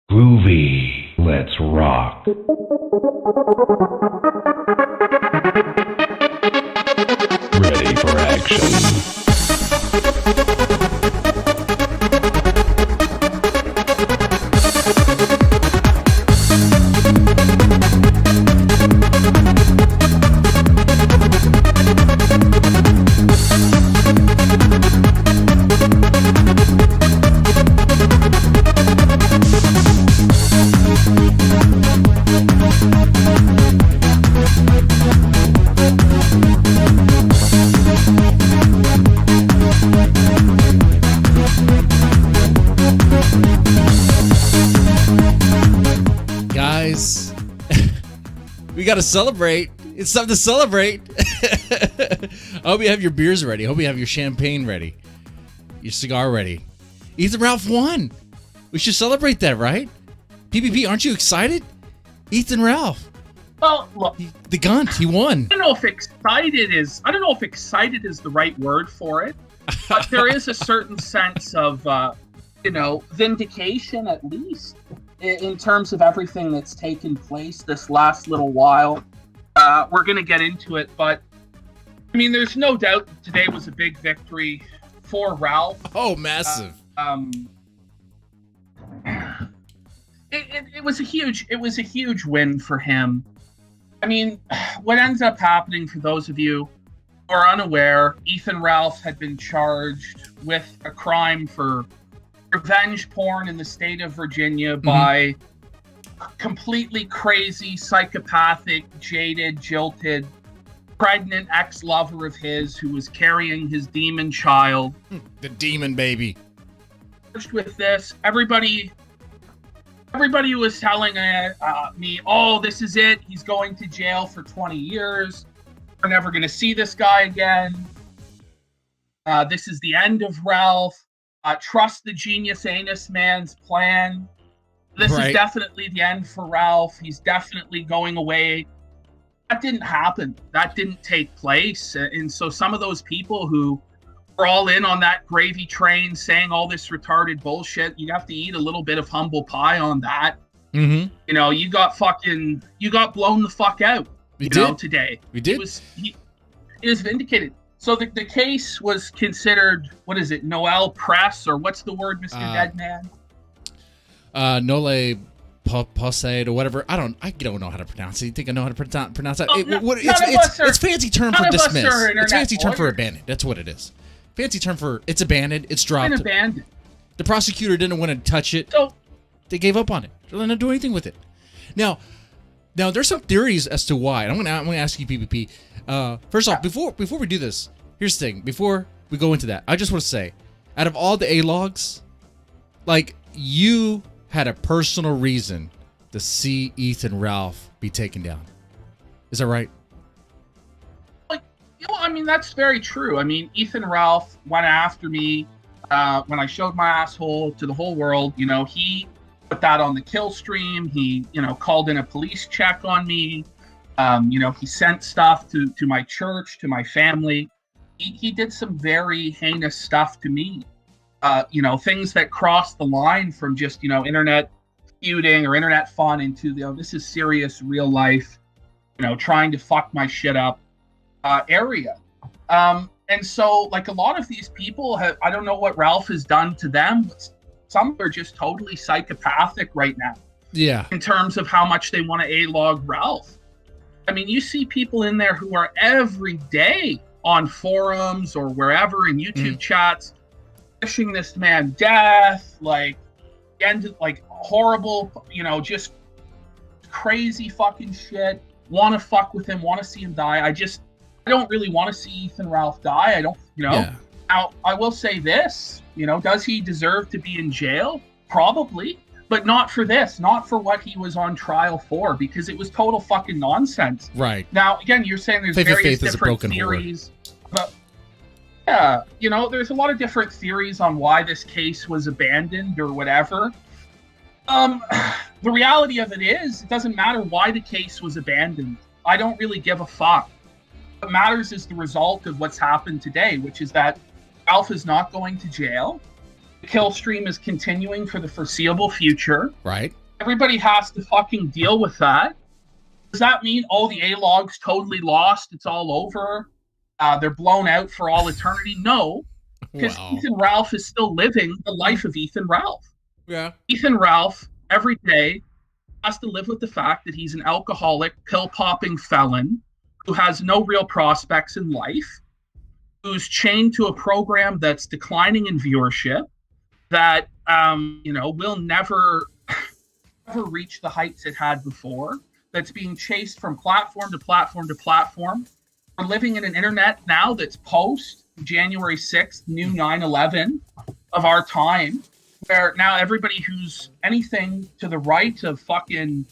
Groovy. Let's rock. Ready for action. We got to celebrate. It's something to celebrate. I hope you have your beers ready. I hope you have your champagne ready. Your cigar ready. Ethan Ralph won. We should celebrate that, right? PPP, aren't you excited? Ethan Ralph. Well, look, the Gunt, he won. I don't know if excited is the right word for it, but there is a certain sense of, vindication at least in terms of everything that's taken place this last little while. We're going to get into it, but I mean, there's no doubt today was a big victory for Ralph. Oh, massive. It was a huge win for him. I mean, what ends up happening, for those of you who are unaware, Ethan Ralph had been charged with a crime for revenge porn in the state of Virginia by completely crazy, psychopathic, jaded, jilted, pregnant ex-lover of his who was carrying his demon child. The demon baby. With this, everybody was telling me, oh, this is it. He's going to jail for 20 years. We're never going to see this guy again. This is the end of Ralph. Trust the genius anus man's plan. This is definitely the end for Ralph. He's definitely going away. That didn't happen. That didn't take place. And so some of those people who were all in on that gravy train saying all this retarded bullshit, you have to eat a little bit of humble pie on that. Mm-hmm. You know, you got blown the fuck out. Today. We did. It was vindicated. So the case was considered, what is it, Noel Press, or what's the word, MrDeadman? Nole Posse or whatever. I don't know how to pronounce it. You think I know how to pronounce that? It's fancy term for dismiss. It's fancy term for abandoned. That's what it is. Fancy term for it's abandoned. It's dropped. It's abandoned. The prosecutor didn't want to touch it. So they gave up on it. They didn't do anything with it. Now there's some theories as to why. I'm gonna ask you, PPP. First off, before we do this, here's the thing. Before we go into that, I just want to say, out of all the A-logs, like, you had a personal reason to see Ethan Ralph be taken down. Is that right? I mean, that's very true. I mean, Ethan Ralph went after me when I showed my asshole to the whole world. You know, he put that on the kill stream. He, called in a police check on me. He sent stuff to my church, to my family. He did some very heinous stuff to me. Things that crossed the line from just, internet feuding or internet fun into, this is serious, real life, trying to fuck my shit up area. And so, like, a lot of these people I don't know what Ralph has done to them, but some are just totally psychopathic right now. Yeah. In terms of how much they want to A-log Ralph. I mean, you see people in there who are every day on forums or wherever in YouTube chats, wishing this man death, like horrible, just crazy fucking shit. Want to fuck with him, want to see him die. I don't really want to see Ethan Ralph die. I don't, Yeah. Now, I will say this, does he deserve to be in jail? Probably. But not for this, not for what he was on trial for, because it was total fucking nonsense. Right. Now, again, you're saying there's various different theories. But, yeah, there's a lot of different theories on why this case was abandoned or whatever. The reality of it is, it doesn't matter why the case was abandoned. I don't really give a fuck. What matters is the result of what's happened today, which is that Ralph is not going to jail. The kill stream is continuing for the foreseeable future. Right. everybody has to fucking deal with that. Does that mean the A-Log's totally lost? It's all over? They're blown out for all eternity? No, because Ethan Ralph is still living the life of Ethan Ralph. Yeah. Ethan Ralph, every day, has to live with the fact that he's an alcoholic, pill-popping felon who has no real prospects in life, who's chained to a program that's declining in viewership, that will never reach the heights it had before, that's being chased from platform to platform to platform. We're living in an internet now that's post January 6th, new 9/11 of our time, where now everybody who's anything to the right of fucking,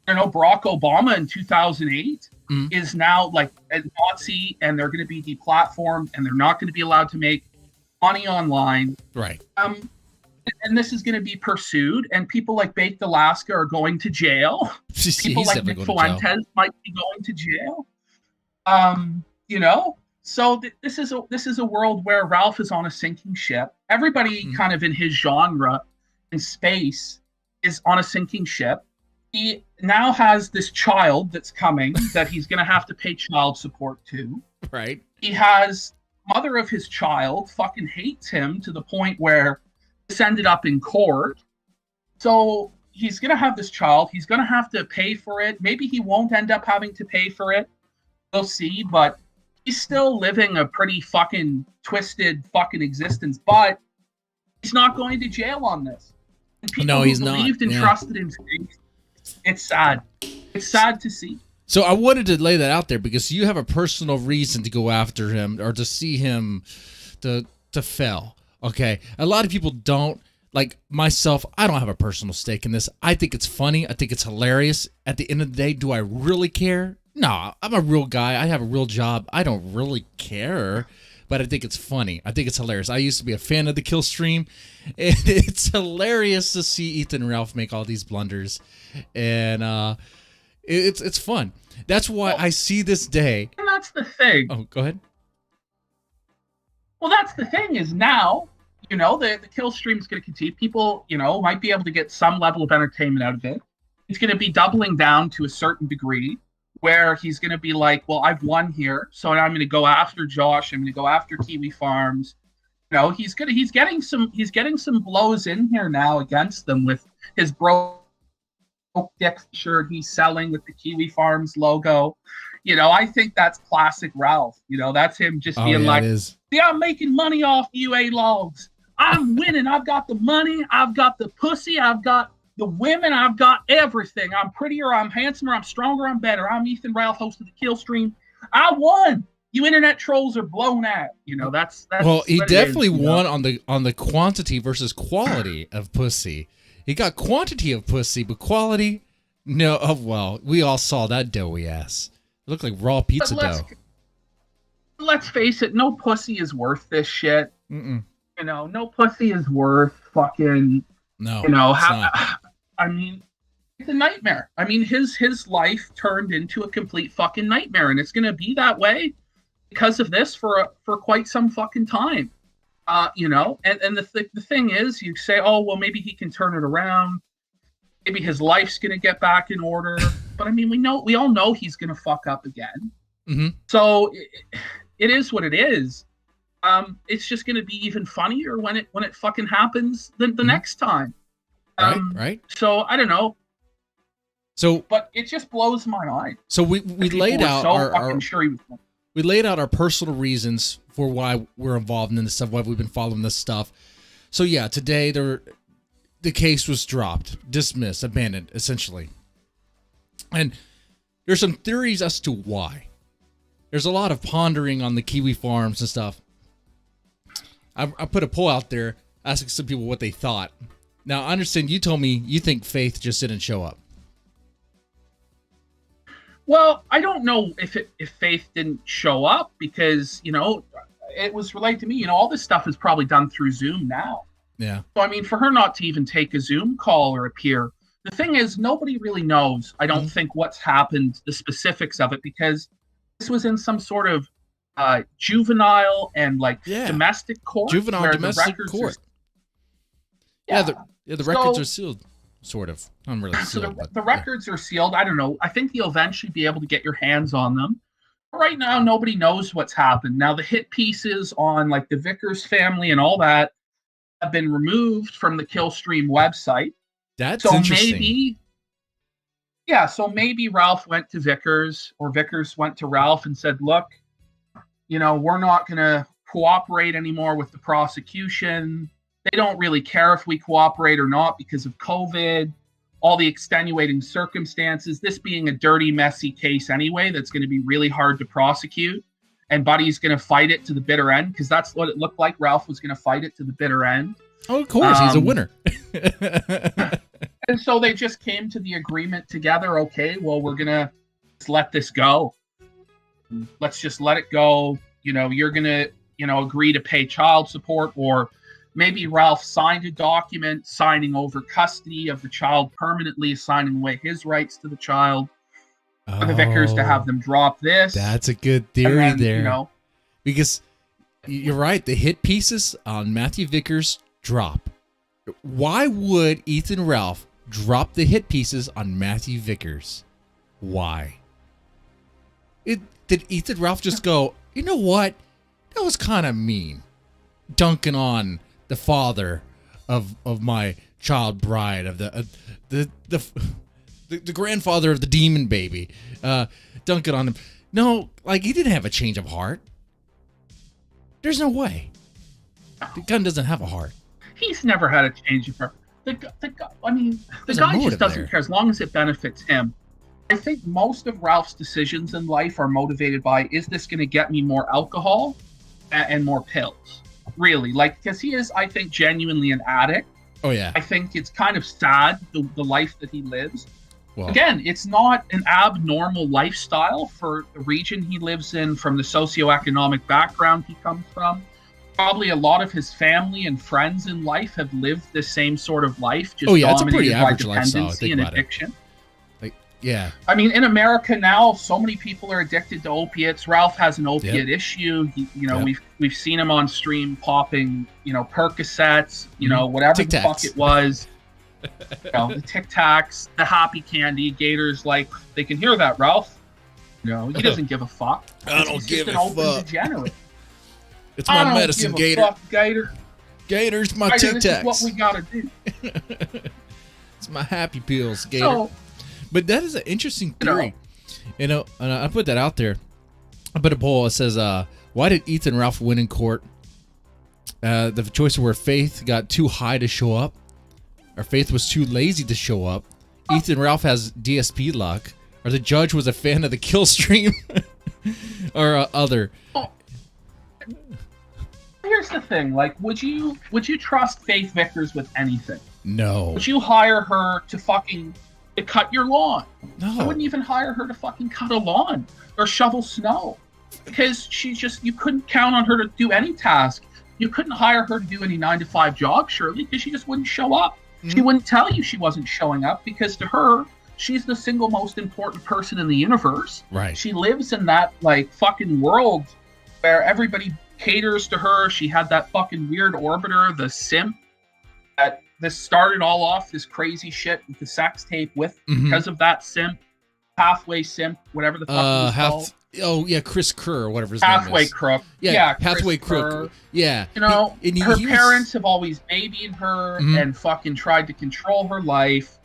Barack Obama in 2008 is now like a Nazi, and they're going to be deplatformed, and they're not going to be allowed to make money online. Right. And this is going to be pursued, and people like Baked Alaska are going to jail. People like Nick Fuentes might be going to jail. So this is a world where Ralph is on a sinking ship. Everybody kind of in his genre and space is on a sinking ship. He now has this child that's coming that he's going to have to pay child support to. Right. He has mother of his child fucking hates him to the point where this ended up in court. So he's going to have this child. He's going to have to pay for it. Maybe he won't end up having to pay for it. We'll see. But he's still living a pretty fucking twisted fucking existence. But he's not going to jail on this. And people who believed and trusted him. It's sad. It's sad to see. So I wanted to lay that out there because you have a personal reason to go after him or to see him to fail. Okay. A lot of people don't. Like myself, I don't have a personal stake in this. I think it's funny. I think it's hilarious. At the end of the day, do I really care? No, I'm a real guy. I have a real job. I don't really care. But I think it's funny. I think it's hilarious. I used to be a fan of the kill stream, and it's hilarious to see Ethan Ralph make all these blunders, and it's fun. That's why I see this day. And that's the thing. Oh, go ahead. Well, that's the thing is now, the kill stream is going to continue. People, might be able to get some level of entertainment out of it. It's going to be doubling down to a certain degree, where he's going to be like, well, I've won here, so now I'm going to go after Josh. I'm going to go after Kiwi Farms. He's getting some blows in here now against them with his broke dick shirt he's selling with the Kiwi Farms logo. I think that's classic Ralph. That's him just being like, yeah, I'm making money off you A-Logs. I'm winning. I've got the money. I've got the pussy. I've got the women, I've got everything. I'm prettier, I'm handsomer, I'm stronger, I'm better. I'm Ethan Ralph, host of the Kill Stream. I won. You internet trolls are blown out. That's well, he definitely won on the quantity versus quality of pussy. He got quantity of pussy, but quality, no. Oh, well, we all saw that doughy ass. It looked like raw pizza dough. Let's face it, no pussy is worth this shit. No pussy is worth fucking. No, I mean, it's a nightmare. I mean, his life turned into a complete fucking nightmare, and it's going to be that way because of this for quite some fucking time. And the thing is, you say, oh, well, maybe he can turn it around. Maybe his life's going to get back in order. But I mean, we all know he's going to fuck up again. So it is what it is. It's just going to be even funnier when it fucking happens the next time. Right. So I don't know. So, but it just blows my mind. So we laid out we laid out our personal reasons for why we're involved in this stuff, why we've been following this stuff. So yeah, today the case was dropped, dismissed, abandoned, essentially. And there's some theories as to why. There's a lot of pondering on the Kiwi Farms and stuff. I put a poll out there asking some people what they thought. Now, I understand you told me you think Faith just didn't show up. Well, I don't know if Faith didn't show up because, it was relayed to me, all this stuff is probably done through Zoom now. Yeah. So, I mean, for her not to even take a Zoom call or appear, the thing is, nobody really knows, I don't think, what's happened, the specifics of it, because this was in some sort of juvenile and domestic court. Juvenile domestic court. The records are sealed. sort of. I'm really So sealed, but the records are sealed. I don't know. I think you'll eventually be able to get your hands on them. Right now, nobody knows what's happened. Now, the hit pieces on like the Vickers family and all that have been removed from the Killstream website. That's So interesting. maybe Ralph went to Vickers or Vickers went to Ralph and said, look, we're not going to cooperate anymore with the prosecution. They don't really care if we cooperate or not because of COVID, all the extenuating circumstances, this being a dirty, messy case anyway, that's going to be really hard to prosecute. And Buddy's going to fight it to the bitter end because that's what it looked like. Ralph was going to fight it to the bitter end. Oh, of course. He's a winner. And so they just came to the agreement together. Okay, well, we're going to let this go. Let's just let it go. You're going to, agree to pay child support, or maybe Ralph signed a document signing over custody of the child permanently, signing away his rights to the child. For the Vickers to have them drop this. That's a good theory then, there. Because you're right, the hit pieces on Matthew Vickers drop. Why would Ethan Ralph drop the hit pieces on Matthew Vickers? Why? Did Ethan Ralph just go, you know what? That was kind of mean. Dunking on the father of my child bride, of the grandfather of the demon baby, dunking on him. No, like, he didn't have a change of heart. There's no way. The gun doesn't have a heart. He's never had a change of heart. The guy just doesn't care as long as it benefits him. I think most of Ralph's decisions in life are motivated by, is this going to get me more alcohol and more pills? Really, because he is, I think, genuinely an addict. Oh, yeah. I think it's kind of sad, the life that he lives. Well, again, it's not an abnormal lifestyle for the region he lives in, from the socioeconomic background he comes from. Probably a lot of his family and friends in life have lived the same sort of life, just it's a pretty dominated by average lifestyle. dependency and addiction. Yeah. I mean, in America now, so many people are addicted to opiates. Ralph has an opiate issue. We've seen him on stream popping, Percocets, whatever the fuck it was. The Tic Tacs, the Happy Candy, Gators, they can hear that, Ralph. He doesn't give a fuck. I don't give a fuck. Degenerate. It's my medicine, Gator. Fuck, Gator. Gator's my Gator, Tic this Tacs. is what we gotta do. It's my happy pills, Gator. But that is an interesting theory. And I put that out there. I put a poll that says, why did Ethan Ralph win in court? The choices were Faith got too high to show up, or Faith was too lazy to show up. Ethan Ralph has DSP luck, or the judge was a fan of the kill stream, or other. Here's the thing, would you trust Faith Vickers with anything? No. Would you hire her to cut your lawn? No. I wouldn't even hire her to fucking cut a lawn or shovel snow, because you couldn't count on her to do any task. You couldn't hire her to do any 9-to-5 job, surely, because she just wouldn't show up. Mm-hmm. She wouldn't tell you she wasn't showing up, because to her, she's the single most important person in the universe. Right. She lives in that fucking world where everybody caters to her. She had that fucking weird orbiter, the simp, that this started all off, this crazy shit with the sex tape with, because of that simp, Pathway simp, whatever the fuck it was called. Oh, yeah, Chris Kerr, or whatever his name is. Pathway crook. Yeah, Chris Pathway crook. Kerr. Yeah. Her parents have always babied her and fucking tried to control her life.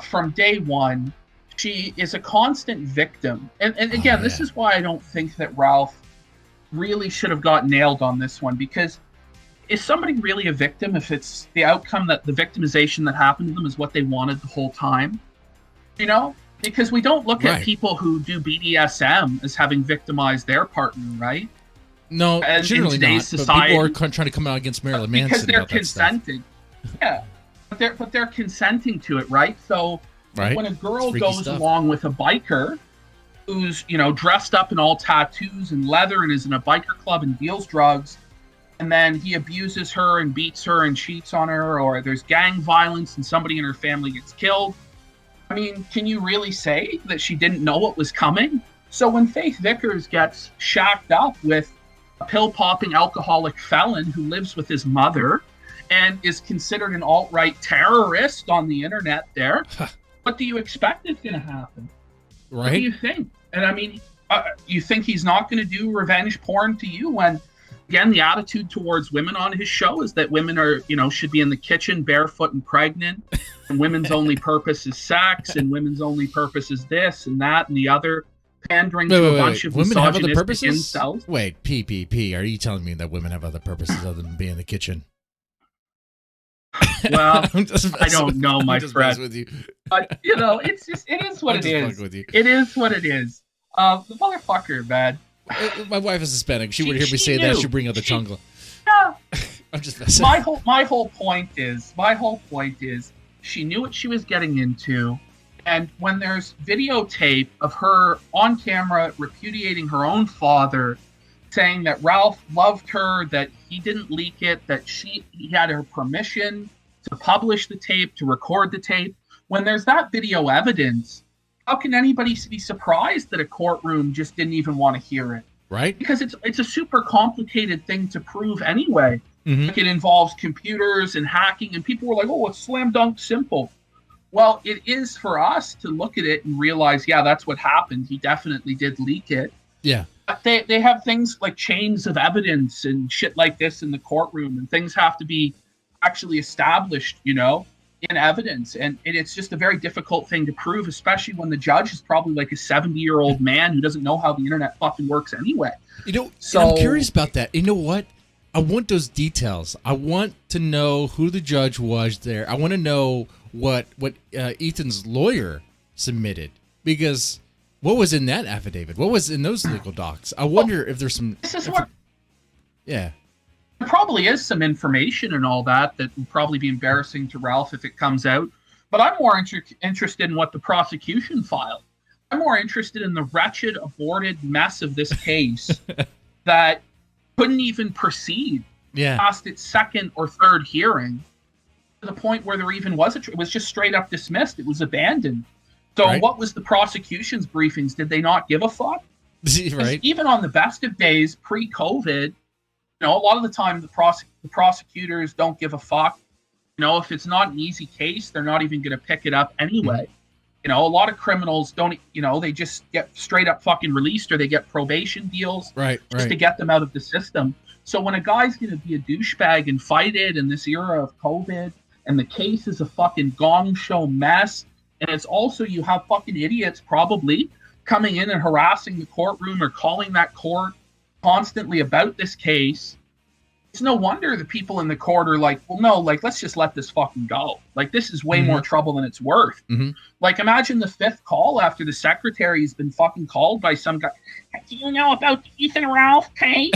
From day one, she is a constant victim. And again, this is why I don't think that Ralph really should have got nailed on this one, because is somebody really a victim if it's the outcome, that the victimization that happened to them is what they wanted the whole time? Because we don't look at people who do BDSM as having victimized their partner, right? No, generally in today's not. society, but people are trying to come out against Marilyn Manson because they're about that consenting. Yeah, but they're consenting to it, right? So when a girl goes along with a biker who's dressed up in all tattoos and leather and is in a biker club and deals drugs, and then he abuses her and beats her and cheats on her, or there's gang violence and somebody in her family gets killed, I mean, can you really say that she didn't know what was coming? So when Faith Vickers gets shacked up with a pill-popping alcoholic felon who lives with his mother and is considered an alt-right terrorist on the internet there, what do you expect is going to happen? Right? What do you think? And I mean, you think he's not going to do revenge porn to you when, again, the attitude towards women on his show is that women are, should be in the kitchen barefoot and pregnant, and women's only purpose is sex, and women's only purpose is this and that and the other, pandering to a bunch of women have other misogynistic purposes? incels. Wait, PPP, are you telling me that women have other purposes other than being in the kitchen? Well, I'm just I don't know, my I'm just friend. messing with you. But, it is what I'm it just is. fucking with you. It is what it is. The motherfucker, man. My wife is Hispanic. She would hear me She say that. knew. She'd bring out the chungla. Yeah. I'm just messing. My whole point is she knew what she was getting into, and when there's videotape of her on camera repudiating her own father, saying that Ralph loved her, that he didn't leak it, that he had her permission to publish the tape, to record the tape. When there's that video evidence, how can anybody be surprised that a courtroom just didn't even want to hear it? Right? Because it's a super complicated thing to prove anyway. Mm-hmm. Like, it involves computers and hacking, and people were like, "Oh, it's slam dunk simple." Well, it is for us to look at it and realize, yeah, that's what happened. He definitely did leak it. Yeah. But they have things like chains of evidence and shit like this in the courtroom, and things have to be actually established, in evidence. And it's just a very difficult thing to prove, especially when the judge is probably like a 70-year-old man who doesn't know how the internet fucking works anyway. So I'm curious about that. You know what? I want those details. I want to know who the judge was there. I want to know what Ethan's lawyer submitted, because what was in that affidavit? What was in those legal docs? I wonder if there's some. This is what. Yeah. There probably is some information and all that will probably be embarrassing to Ralph if it comes out. But I'm more interested in what the prosecution filed. I'm more interested in the wretched, aborted mess of this case that couldn't even proceed past its second or third hearing, to the point where there even was it was just straight up dismissed. It was abandoned. So What was the prosecution's briefings? Did they not give a fuck? Right. Even on the best of days, pre-COVID, a lot of the time the prosecutors don't give a fuck. If it's not an easy case, they're not even going to pick it up anyway. A lot of criminals don't, they just get straight up fucking released, or they get probation deals just to get them out of the system. So when a guy's going to be a douchebag and fight it in this era of COVID, and the case is a fucking gong show mess, and it's also, you have fucking idiots probably coming in and harassing the courtroom or calling that court constantly about this case, it's no wonder the people in the court are like, well, no, like, let's just let this fucking go. Like, this is way more trouble than it's worth. Like, imagine the fifth call after the secretary's been fucking called by some guy. Do you know about the Ethan Ralph case?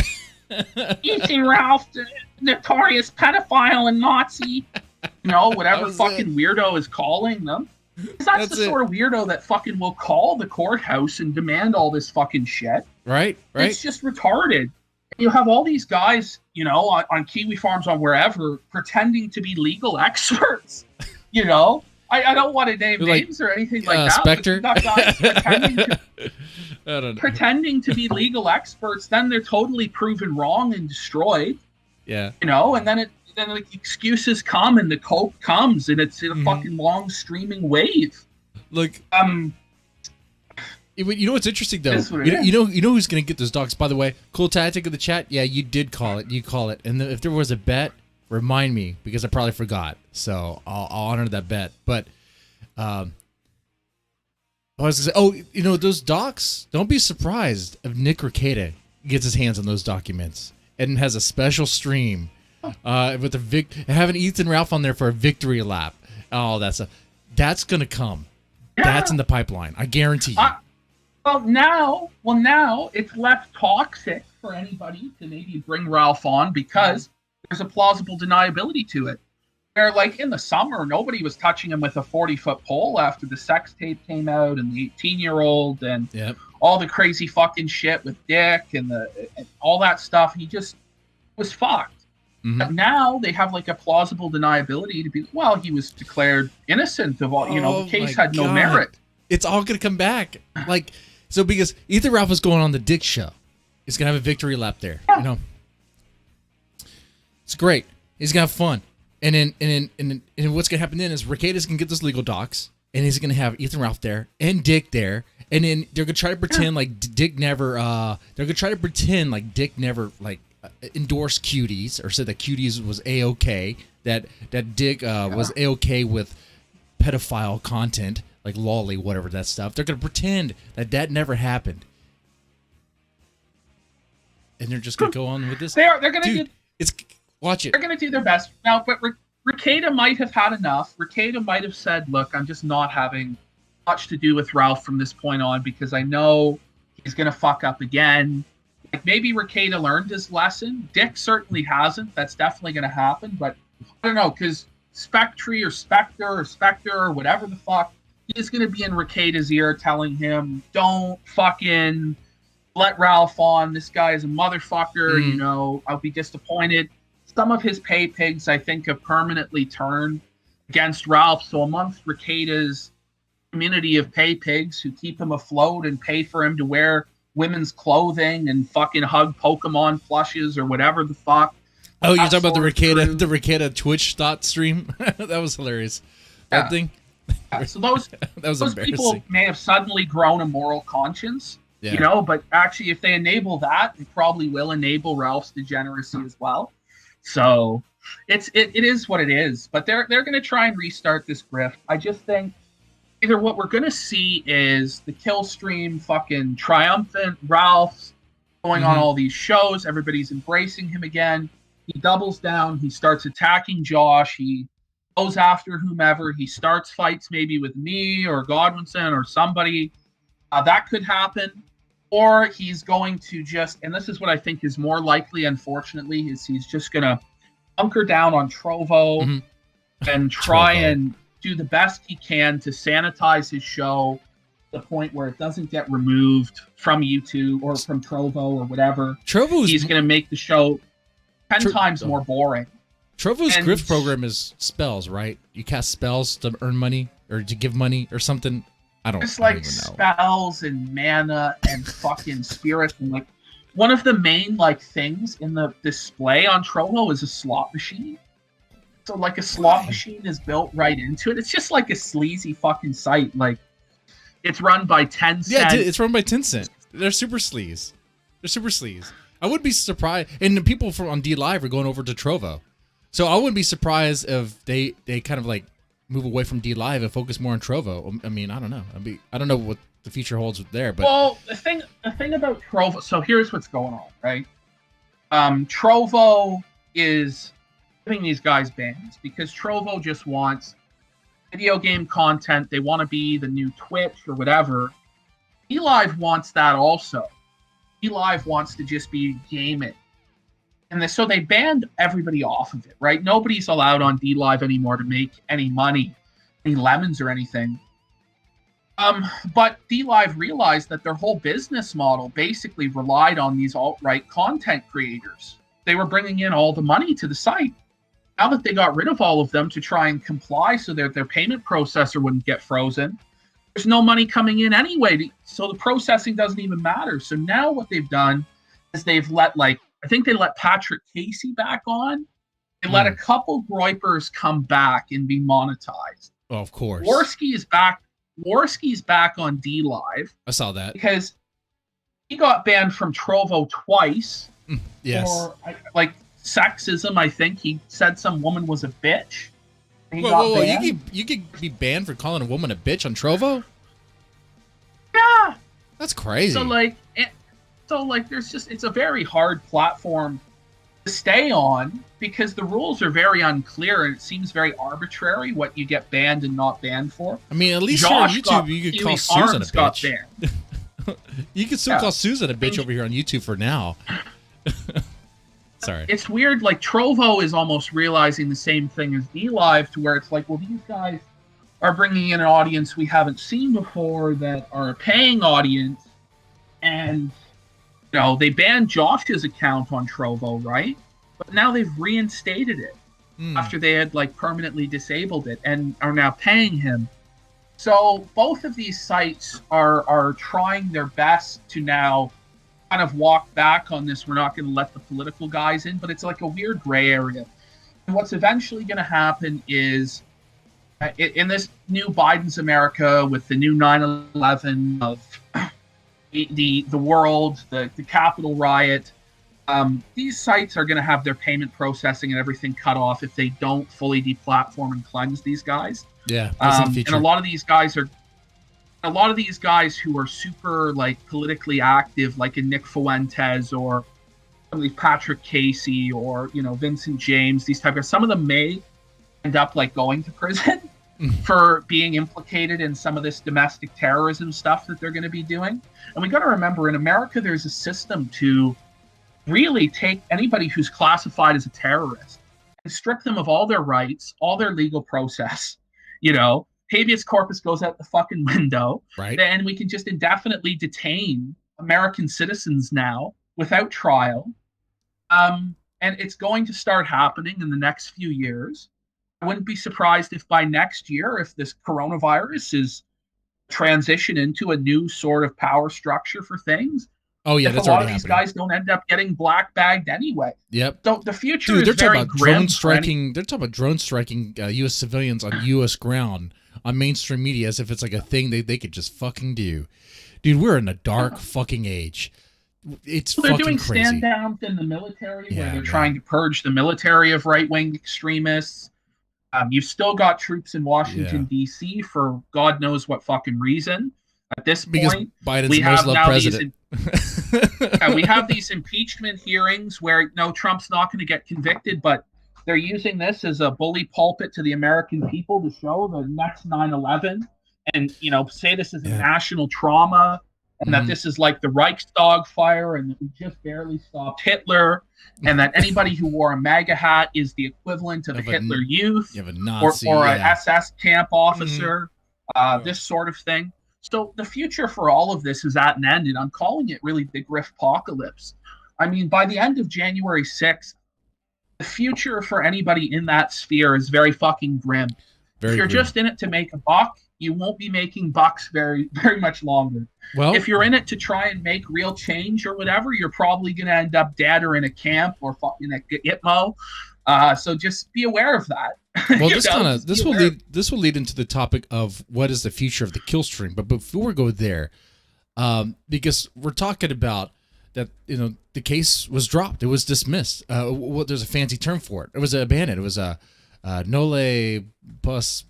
Ethan Ralph, the notorious pedophile and Nazi. Whatever fucking weirdo is calling them. That's the sort of weirdo that fucking will call the courthouse and demand all this fucking shit. Right. It's just retarded. You have all these guys, on Kiwi Farms, on wherever, pretending to be legal experts. I don't want to name names or anything like that. Spectre? But you got guys pretending to be legal experts, then they're totally proven wrong and destroyed. Yeah. And then the excuses come and the coke comes, and it's in a fucking long streaming wave. Look, you know what's interesting though? You know who's gonna get those docs? By the way, cool tactic of the chat. Yeah, you did call it. You call it. And if there was a bet, remind me, because I probably forgot. So I'll honor that bet. But I was gonna say, those docs. Don't be surprised if Nick Rekieta gets his hands on those documents and has a special stream with having Ethan Ralph on there for a victory lap. Oh, that's gonna come. Yeah. That's in the pipeline. I guarantee you. Well, now it's less toxic for anybody to maybe bring Ralph on, because there's a plausible deniability to it. Where, like, in the summer, nobody was touching him with a 40-foot pole after the sex tape came out, and the 18-year-old, and all the crazy fucking shit with Dick and all that stuff. He just was fucked. But now they have like a plausible deniability to be, well, he was declared innocent of all, the case had no merit. It's all going to come back. So because Ethan Ralph is going on the Dick show, he's going to have a victory lap there. It's great. He's going to have fun. And what's gonna happen then is Rekieta's gonna get those legal docs, and he's gonna have Ethan Ralph there and Dick there, and then they're gonna try to pretend like Dick never. They're gonna try to pretend like Dick never endorsed cuties or said that cuties was a-okay. That Dick was a-okay with pedophile content like lolly, whatever that stuff. They're gonna pretend that never happened, and they're just gonna go on with this. They're gonna do. Watch it. They're going to do their best. Now, but Rekieta might have had enough. Rekieta might have said, look, I'm just not having much to do with Ralph from this point on because I know he's going to fuck up again. Like, maybe Rekieta learned his lesson. Dick certainly hasn't. That's definitely going to happen. But I don't know, because Spectre or whatever the fuck, he's going to be in Rekieta's ear telling him, don't fucking let Ralph on. This guy is a motherfucker. You know, I'll be disappointed. Some of his pay pigs, I think, have permanently turned against Ralph. So amongst Rekieta's community of pay pigs who keep him afloat and pay for him to wear women's clothing and fucking hug Pokemon plushes or whatever the fuck. Oh, you're talking about the Rekieta Twitch thought stream? That was hilarious. That thing. Yeah, so those people may have suddenly grown a moral conscience, you know, but actually if they enable that, it probably will enable Ralph's degeneracy as well. So it is what it is, but they're going to try and restart this grift. I just think either what we're going to see is the kill stream fucking triumphant, Ralph's going on all these shows, everybody's embracing him again. He doubles down, he starts attacking Josh, he goes after whomever, he starts fights maybe with me or Godwinson or somebody. That could happen. Or he's going to just, and this is what I think is more likely, unfortunately, is he's just going to hunker down on Trovo and try and do the best he can to sanitize his show to the point where it doesn't get removed from YouTube or from Trovo or whatever. He's going to make the show 10 times more boring. Trovo's grift program is spells, right? You cast spells to earn money or to give money or something. It's like spells and mana and fucking spirits, and like one of the main like things in the display on Trovo is a slot machine. So like a slot machine is built right into it. It's just like a sleazy fucking site. Like it's run by Tencent. Yeah, it's run by Tencent. They're super sleaze. I would be surprised, and the people from on D Live are going over to Trovo, so I wouldn't be surprised if they kind of like move away from D Live and focus more on Trovo. I mean, I don't know. I don't know what the future holds there, but well, the thing about Trovo. So here's what's going on, right? Trovo is giving these guys bans because Trovo just wants video game content. They want to be the new Twitch or whatever. D Live wants that also. D Live wants to just be gaming. And so they banned everybody off of it, right? Nobody's allowed on D Live anymore to make any money, any lemons or anything. But D Live realized that their whole business model basically relied on these alt-right content creators. They were bringing in all the money to the site. Now that they got rid of all of them to try and comply so that their payment processor wouldn't get frozen, there's no money coming in anyway. So the processing doesn't even matter. So now what they've done is they've let I think they let Patrick Casey back on. They let a couple groypers come back and be monetized. Oh, of course. Worski is back. Worski's back on D Live. I saw that because he got banned from Trovo twice. Yes. For like sexism. I think he said some woman was a bitch. Whoa! You could be banned for calling a woman a bitch on Trovo? Yeah. That's crazy. So there's just, it's a very hard platform to stay on because the rules are very unclear and it seems very arbitrary what you get banned and not banned for. I mean, at least on YouTube you could call Susan a bitch. You could still call Susan a bitch over here on YouTube for now. Sorry. It's weird, like Trovo is almost realizing the same thing as D Live to where it's like, well, these guys are bringing in an audience we haven't seen before that are a paying audience, and they banned Josh's account on Trovo, right? But now they've reinstated it after they had permanently disabled it and are now paying him. So both of these sites are trying their best to now kind of walk back on this. We're not going to let the political guys in, but it's like a weird gray area. what's eventually going to happen is in this new Biden's America with the new 9/11 of the world, the Capitol riot, these sites are going to have their payment processing and everything cut off if they don't fully deplatform and cleanse these guys. Yeah, and a lot of these guys who are super like politically active, like in Nick Fuentes or Patrick Casey or Vincent James, these type of, some of them may end up like going to prison for being implicated in some of this domestic terrorism stuff that they're going to be doing. And we got to remember, in America, there's a system to really take anybody who's classified as a terrorist and strip them of all their rights, all their legal process. Habeas corpus goes out the fucking window. Right. And we can just indefinitely detain American citizens now without trial. And it's going to start happening in the next few years. I wouldn't be surprised if by next year, if this coronavirus is transition into a new sort of power structure for things. Oh yeah, if that's a lot already of these happening. guys don't end up getting black bagged anyway. Yep. So the future Dude, is very talking about grim. drone striking. They're talking about drone striking U.S. civilians on U.S. ground on mainstream media as if it's like a thing they could just fucking do. Dude, we're in a dark fucking age. It's they're fucking doing crazy. stand downs in the military where they're man. trying to purge the military of right wing extremists. You've still got troops in Washington D.C. for God knows what fucking reason. At this Because point, Biden's we the most have loved now president. we have these impeachment hearings where Trump's not going to get convicted, but they're using this as a bully pulpit to the American people to show the next 9/11 and say this is a national trauma and that this is like the Reichstag fire and that we just barely stopped Hitler and that anybody who wore a MAGA hat is the equivalent of a Hitler Youth You have a Nazi, or an SS camp officer, this sort of thing. So the future for all of this is at an end, and I'm calling it really the Griff-pocalypse. I mean, by the end of January 6th, the future for anybody in that sphere is very fucking grim. If you're just in it to make a buck, you won't be making bucks very, very much longer. Well, if you're in it to try and make real change or whatever, you're probably going to end up dead or in a camp or in a ITMO. So just be aware of that. Well, this will lead into the topic of what is the future of the kill stream. But before we go there, because we're talking about that, the case was dropped. It was dismissed. There's a fancy term for it. It was abandoned. It was a nole post,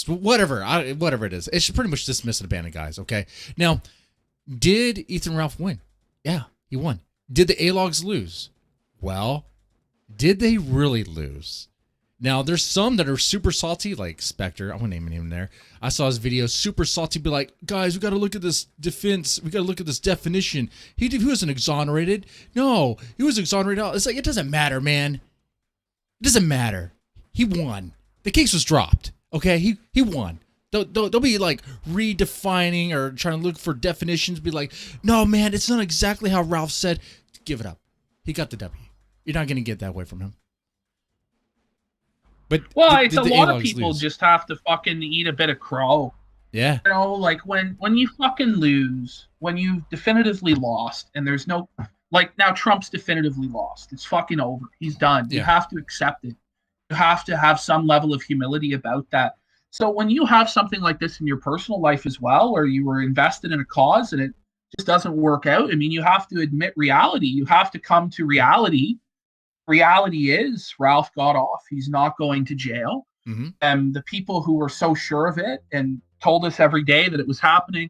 whatever it is. It's pretty much dismissed and abandoned, guys. Okay. Now, did Ethan Ralph win? Yeah, he won. Did the A-Logs lose? Well, did they really lose? Now, there's some that are super salty, like Spectre. I won't name any of them there. I saw his video, super salty, be like, guys, we got to look at this defense. We got to look at this definition. He wasn't exonerated. No, he was exonerated. It's like, it doesn't matter, man. It doesn't matter. He won. The case was dropped. Okay, he won. Don't be like redefining or trying to look for definitions. Be like, no, man, it's not exactly how Ralph said. Give it up. He got the W. You're not going to get that way from him. But it's a lot of people just have to fucking eat a bit of crow. Yeah. Like when you fucking lose, when you've definitively lost, and there's no, like now Trump's definitively lost. It's fucking over. He's done. Yeah. You have to accept it. You have to have some level of humility about that. So when you have something like this in your personal life as well, or you were invested in a cause and it just doesn't work out, I mean, you have to admit reality. You have to come to reality. Reality is Ralph got off. He's not going to jail. Mm-hmm. And the people who were so sure of it and told us every day that it was happening,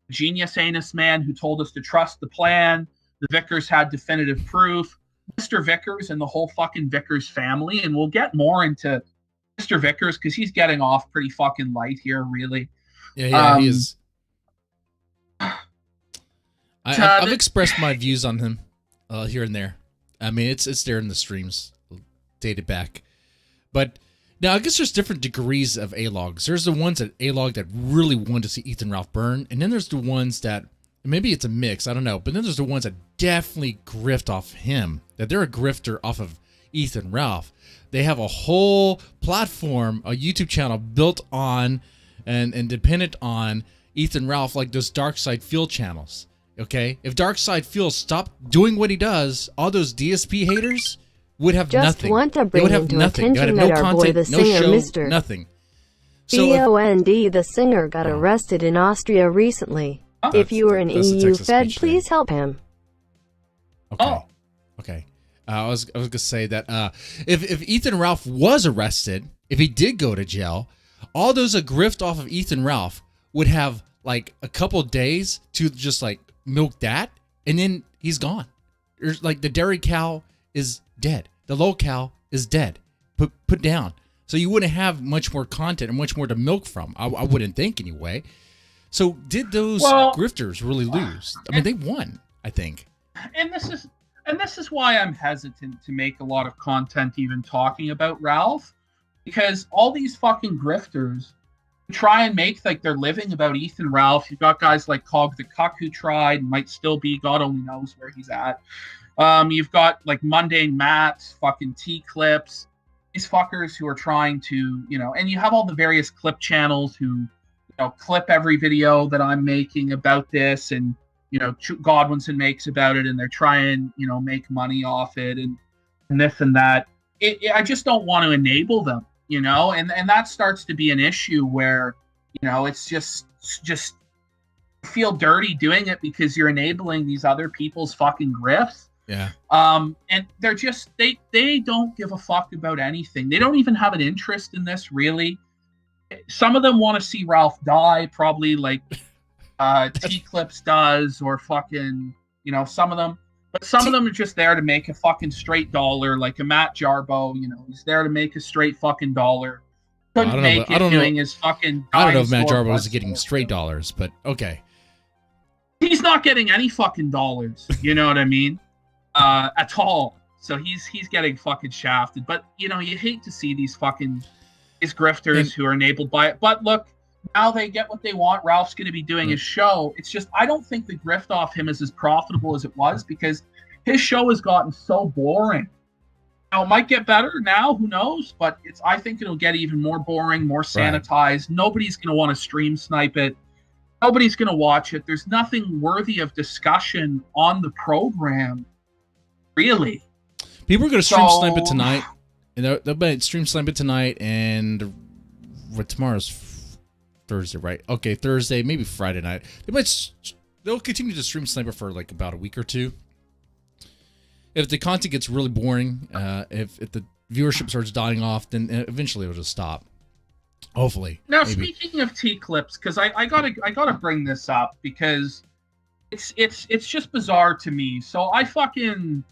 the genius anus man who told us to trust the plan, the Vickers had definitive proof, Mr. Vickers and the whole fucking Vickers family. And we'll get more into Mr. Vickers because he's getting off pretty fucking light here, really. Yeah, he is. I've expressed my views on him here and there. I mean, it's there in the streams, dated back. But now I guess there's different degrees of A-Logs. There's the ones that A-Log that really want to see Ethan Ralph burn, and then there's the ones that maybe it's a mix, I don't know. But then there's the ones that definitely grift off him, that they're a grifter off of Ethan Ralph. They have a whole platform, a YouTube channel built on and dependent on Ethan Ralph, like those Dark Side Field channels. Okay, if Dark Side Field stopped doing what he does, all those DSP haters, would have Just nothing. want to They bring would have into nothing. They would have attention no that our boy, content, the no singer, show, Mr. nothing. So if- Bond, the singer, got arrested in Austria recently. If you are an that's the EU Texas Fed, speech thing. please help him. Okay. Oh. Okay. I was gonna say that if Ethan Ralph was arrested, if he did go to jail, all those grift off of Ethan Ralph would have like a couple days to just like milk that, and then he's gone. There's like the dairy cow is dead, the low cow is dead, put down. So you wouldn't have much more content and much more to milk from. I wouldn't think anyway. So did those grifters really lose? I mean, they won, I think. And this is why I'm hesitant to make a lot of content even talking about Ralph, because all these fucking grifters try and make like they're living about Ethan Ralph. You've got guys like Cog the Cuck who tried, might still be, God only knows where he's at. You've got like Mundane Mats, fucking T-Clips, these fuckers who are trying to, and you have all the various clip channels who, clip every video that I'm making about this, and Godwinson makes about it, and they're trying, make money off it, and this and that. I just don't want to enable them, and that starts to be an issue where, it's just feel dirty doing it because you're enabling these other people's fucking grifts. Yeah. And they're just they don't give a fuck about anything. They don't even have an interest in this, really. Some of them want to see Ralph die, probably like T-Clips does, or fucking, some of them. But some of them are just there to make a fucking straight dollar, like a Matt Jarbo, he's there to make a straight fucking dollar. Couldn't make it doing his fucking. I don't know if Matt Jarbo is getting straight dollars, but okay. He's not getting any fucking dollars. You know what I mean? At all. So he's getting fucking shafted. But you hate to see these grifters who are enabled by it. But look, now they get what they want. Ralph's going to be doing his show. It's just, I don't think the grift off him is as profitable as it was, because his show has gotten so boring. Now, it might get better now, who knows? But I think it'll get even more boring, more sanitized. Right. Nobody's going to want to stream snipe it. Nobody's going to watch it. There's nothing worthy of discussion on the program, really. People are going to stream snipe it tonight. And they'll stream snipe it tonight, and tomorrow's Thursday, right? Okay, Thursday, maybe Friday night. They'll continue to stream snipe it for like about a week or two. If the content gets really boring, if the viewership starts dying off, then eventually it'll just stop. Hopefully. Now, maybe. Speaking of T-Clips, because I gotta bring this up, because it's just bizarre to me. So I fucking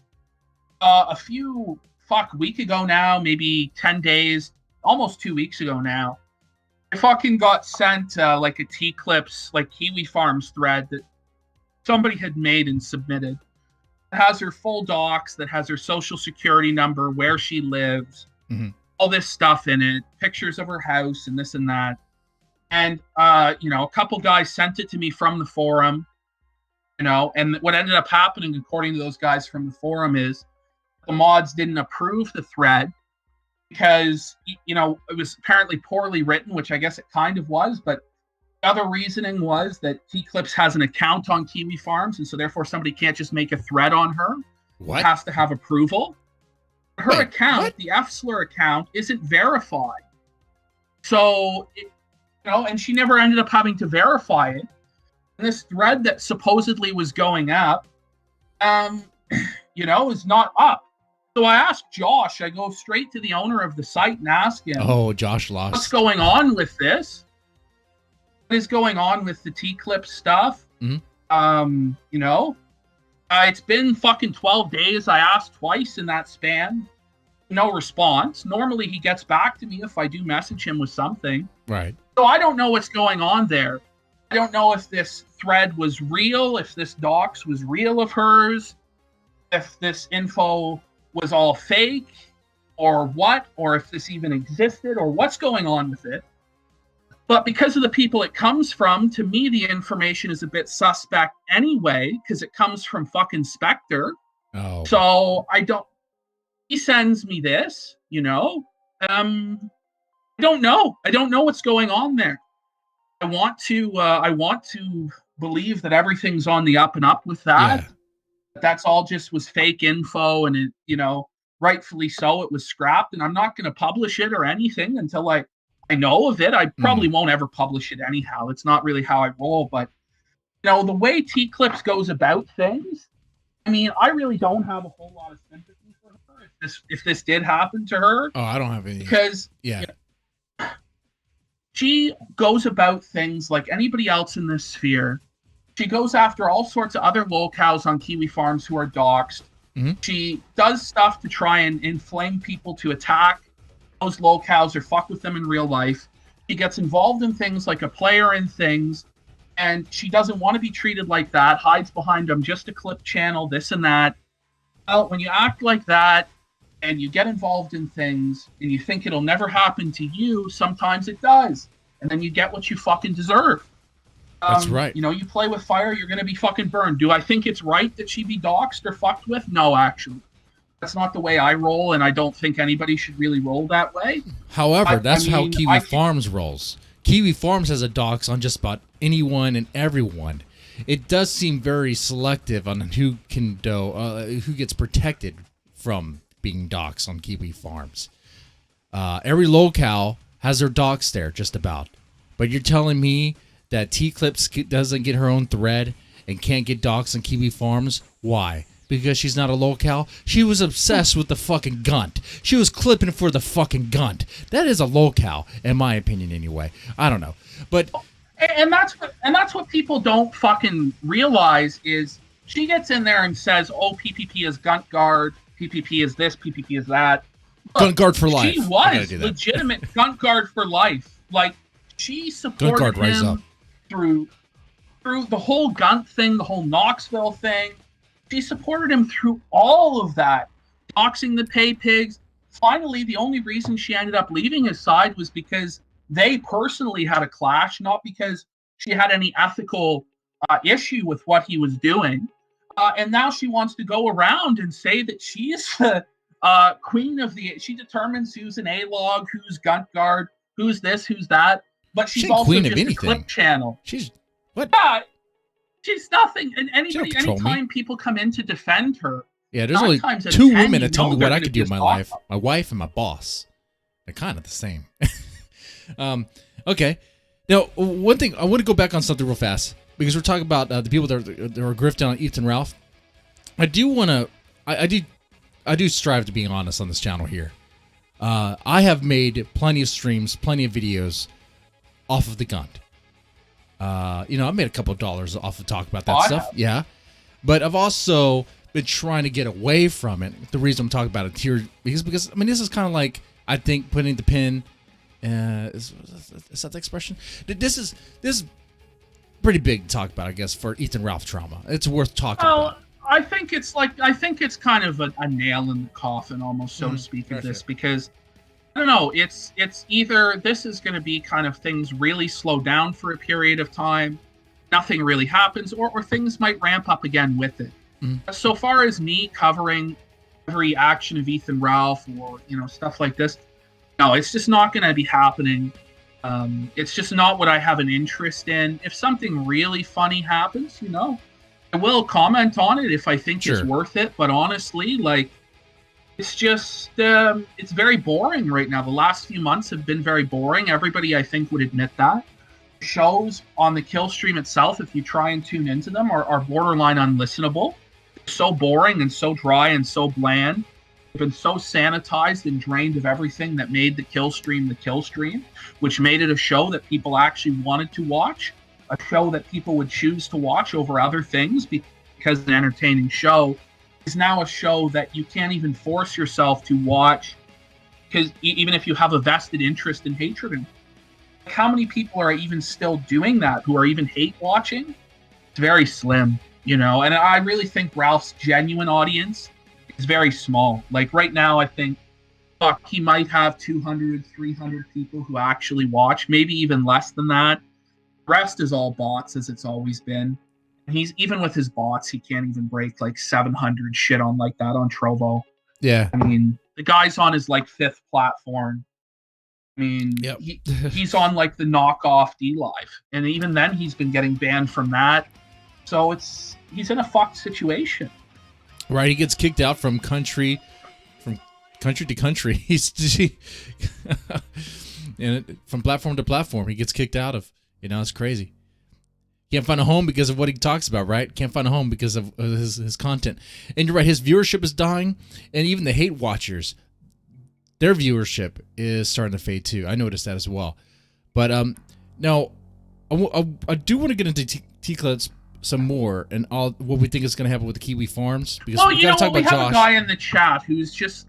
week ago now, maybe 10 days, almost 2 weeks ago now, I fucking got sent like a T-Clips, like Kiwi Farms thread that somebody had made and submitted. It has her full docs, that has her social security number, where she lives, all this stuff in it, pictures of her house and this and that. And, a couple guys sent it to me from the forum, and what ended up happening, according to those guys from the forum, is the mods didn't approve the thread because, it was apparently poorly written, which I guess it kind of was. But the other reasoning was that T-Clips has an account on Kiwi Farms, and so therefore somebody can't just make a thread on her. What? It has to have approval. Her account, the FSLR account, isn't verified. So, and she never ended up having to verify it. And this thread that supposedly was going up, is not up. So I asked Josh, I go straight to the owner of the site and ask him, Josh lost. What's going on with this? What is going on with the T-Clip stuff? Mm-hmm. It's been fucking 12 days. I asked twice in that span. No response. Normally he gets back to me if I do message him with something. Right. So I don't know what's going on there. I don't know if this thread was real, if this docs was real of hers, if this info was all fake, or what, or if this even existed, or what's going on with it. But because of the people it comes from, to me, the information is a bit suspect anyway, because it comes from fucking Spectre. Oh. So he sends me this, I don't know. I don't know what's going on there. I want to believe that everything's on the up and up with that. Yeah. That's all just was fake info, and it, rightfully so, it was scrapped, and I'm not going to publish it or anything until I know of it. I probably won't ever publish it anyhow. It's not really how I roll, but the way T-Clips goes about things, I mean, I really don't have a whole lot of sympathy for her if this did happen to her. Oh, I don't have any. Because she goes about things like anybody else in this sphere. She goes after all sorts of other locals on Kiwi farms who are doxxed. Mm-hmm. She does stuff to try and inflame people to attack those locals or fuck with them in real life. She gets involved in things like a player in things, and she doesn't want to be treated like that, hides behind them, just a clip channel, this and that. Well, when you act like that and you get involved in things and you think it'll never happen to you, sometimes it does. And then you get what you fucking deserve. That's right. You play with fire, you're going to be fucking burned. Do I think it's right that she be doxxed or fucked with? No, actually. That's not the way I roll, and I don't think anybody should really roll that way. However, that's how Kiwi Farms rolls. Kiwi Farms has a dox on just about anyone and everyone. It does seem very selective on who gets protected from being doxxed on Kiwi Farms. Every locale has their dox there, just about. But you're telling me that T-Clips doesn't get her own thread and can't get doxxed on Kiwi Farms? Why? Because she's not a locale? She was obsessed with the fucking gunt. She was clipping for the fucking gunt. That is a locale, in my opinion, anyway. I don't know, but and that's what people don't fucking realize is she gets in there and says, "Oh, PPP is gunt guard. PPP is this. PPP is that." Look, gunt guard for life. She was legitimate gunt guard for life. Like she supported him through the whole gunt thing, the whole Knoxville thing. She supported him through all of that, doxing the pay pigs. Finally, the only reason she ended up leaving his side was because they personally had a clash, not because she had any ethical issue with what he was doing. And now she wants to go around and say that she's the queen of the... She determines who's an A-log, who's gunt guard, who's this, who's that. But she's also queen just of a clip channel. She's... What? Yeah, she's nothing. And anytime people come in to defend her... Yeah, there's only two women that tell me what I could do in my life. My wife and my boss. They're kind of the same. Okay. Now, one thing, I want to go back on something real fast, because we're talking about the people that are grifting on Ethan Ralph. I do want to... I do strive to be honest on this channel here. I have made plenty of streams, plenty of videos off of the gunt. I made a couple of dollars off of talk about that stuff. Yeah. But I've also been trying to get away from it. The reason I'm talking about it here because this is kind of like, I think, putting the pin. Is that the expression? This is pretty big to talk about, I guess, for Ethan Ralph trauma. It's worth talking about. I think it's kind of a nail in the coffin, almost, so to speak, of this, because I don't know. It's either this is going to be kind of things really slow down for a period of time, nothing really happens, or things might ramp up again with it. So far as me covering every action of Ethan Ralph or stuff like this, no, it's just not going to be happening. It's just not what I have an interest in. If something really funny happens, I will comment on it if I think it's worth it. But honestly, it's just it's very boring right now. The last few months have been very boring. Everybody, I think, would admit that. Shows on the kill stream itself, if you try and tune into them, are borderline unlistenable. So boring and so dry and so bland. They've been so sanitized and drained of everything that made the kill stream, which made it a show that people actually wanted to watch, a show that people would choose to watch over other things, because an entertaining show is now a show that you can't even force yourself to watch, because even if you have a vested interest in hatred in. How many people are even still doing that, who are even hate watching? It's very slim, and I really think Ralph's genuine audience is very small. Like right now, I think he might have 200, 300 people who actually watch, maybe even less than that. The rest is all bots, as it's always been. And even with his bots, he can't even break 700 shit on like that on Trovo. Yeah. I mean, the guy's on his 5th platform. I mean, yep. He's on the knockoff DLive, and even then he's been getting banned from that. So he's in a fucked situation. Right, he gets kicked out from country to country. And from platform to platform, he gets kicked out of. It's crazy. Can't find a home because of what he talks about, right? Can't find a home because of his content. And you're right, his viewership is dying, and even the hate watchers, their viewership is starting to fade too. I noticed that as well. But now, I do want to get into T-Clips some more and all what we think is going to happen with the Kiwi Farms. Because we got to talk about we have Josh. A guy in the chat who's just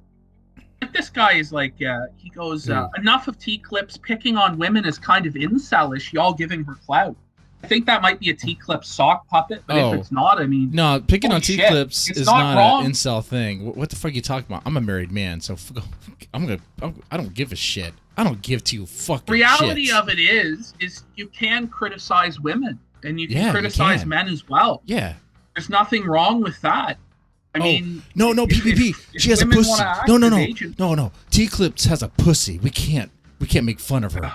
like, this guy is like, he goes, enough of T-Clips picking on women is kind of incelish, y'all giving her clout. I think that might be a T-Clip sock puppet, but if it's not, I mean... No, picking on T-Clips is not wrong. an incel thing. What the fuck are you talking about? I'm a married man, so I don't give a shit. I don't give two fucking Reality shits. of it is you can criticize women, and you can criticize men as well. Yeah. There's nothing wrong with that. I mean... No, PPP. She has a pussy. No. T-Clips has a pussy. We can't make fun of her.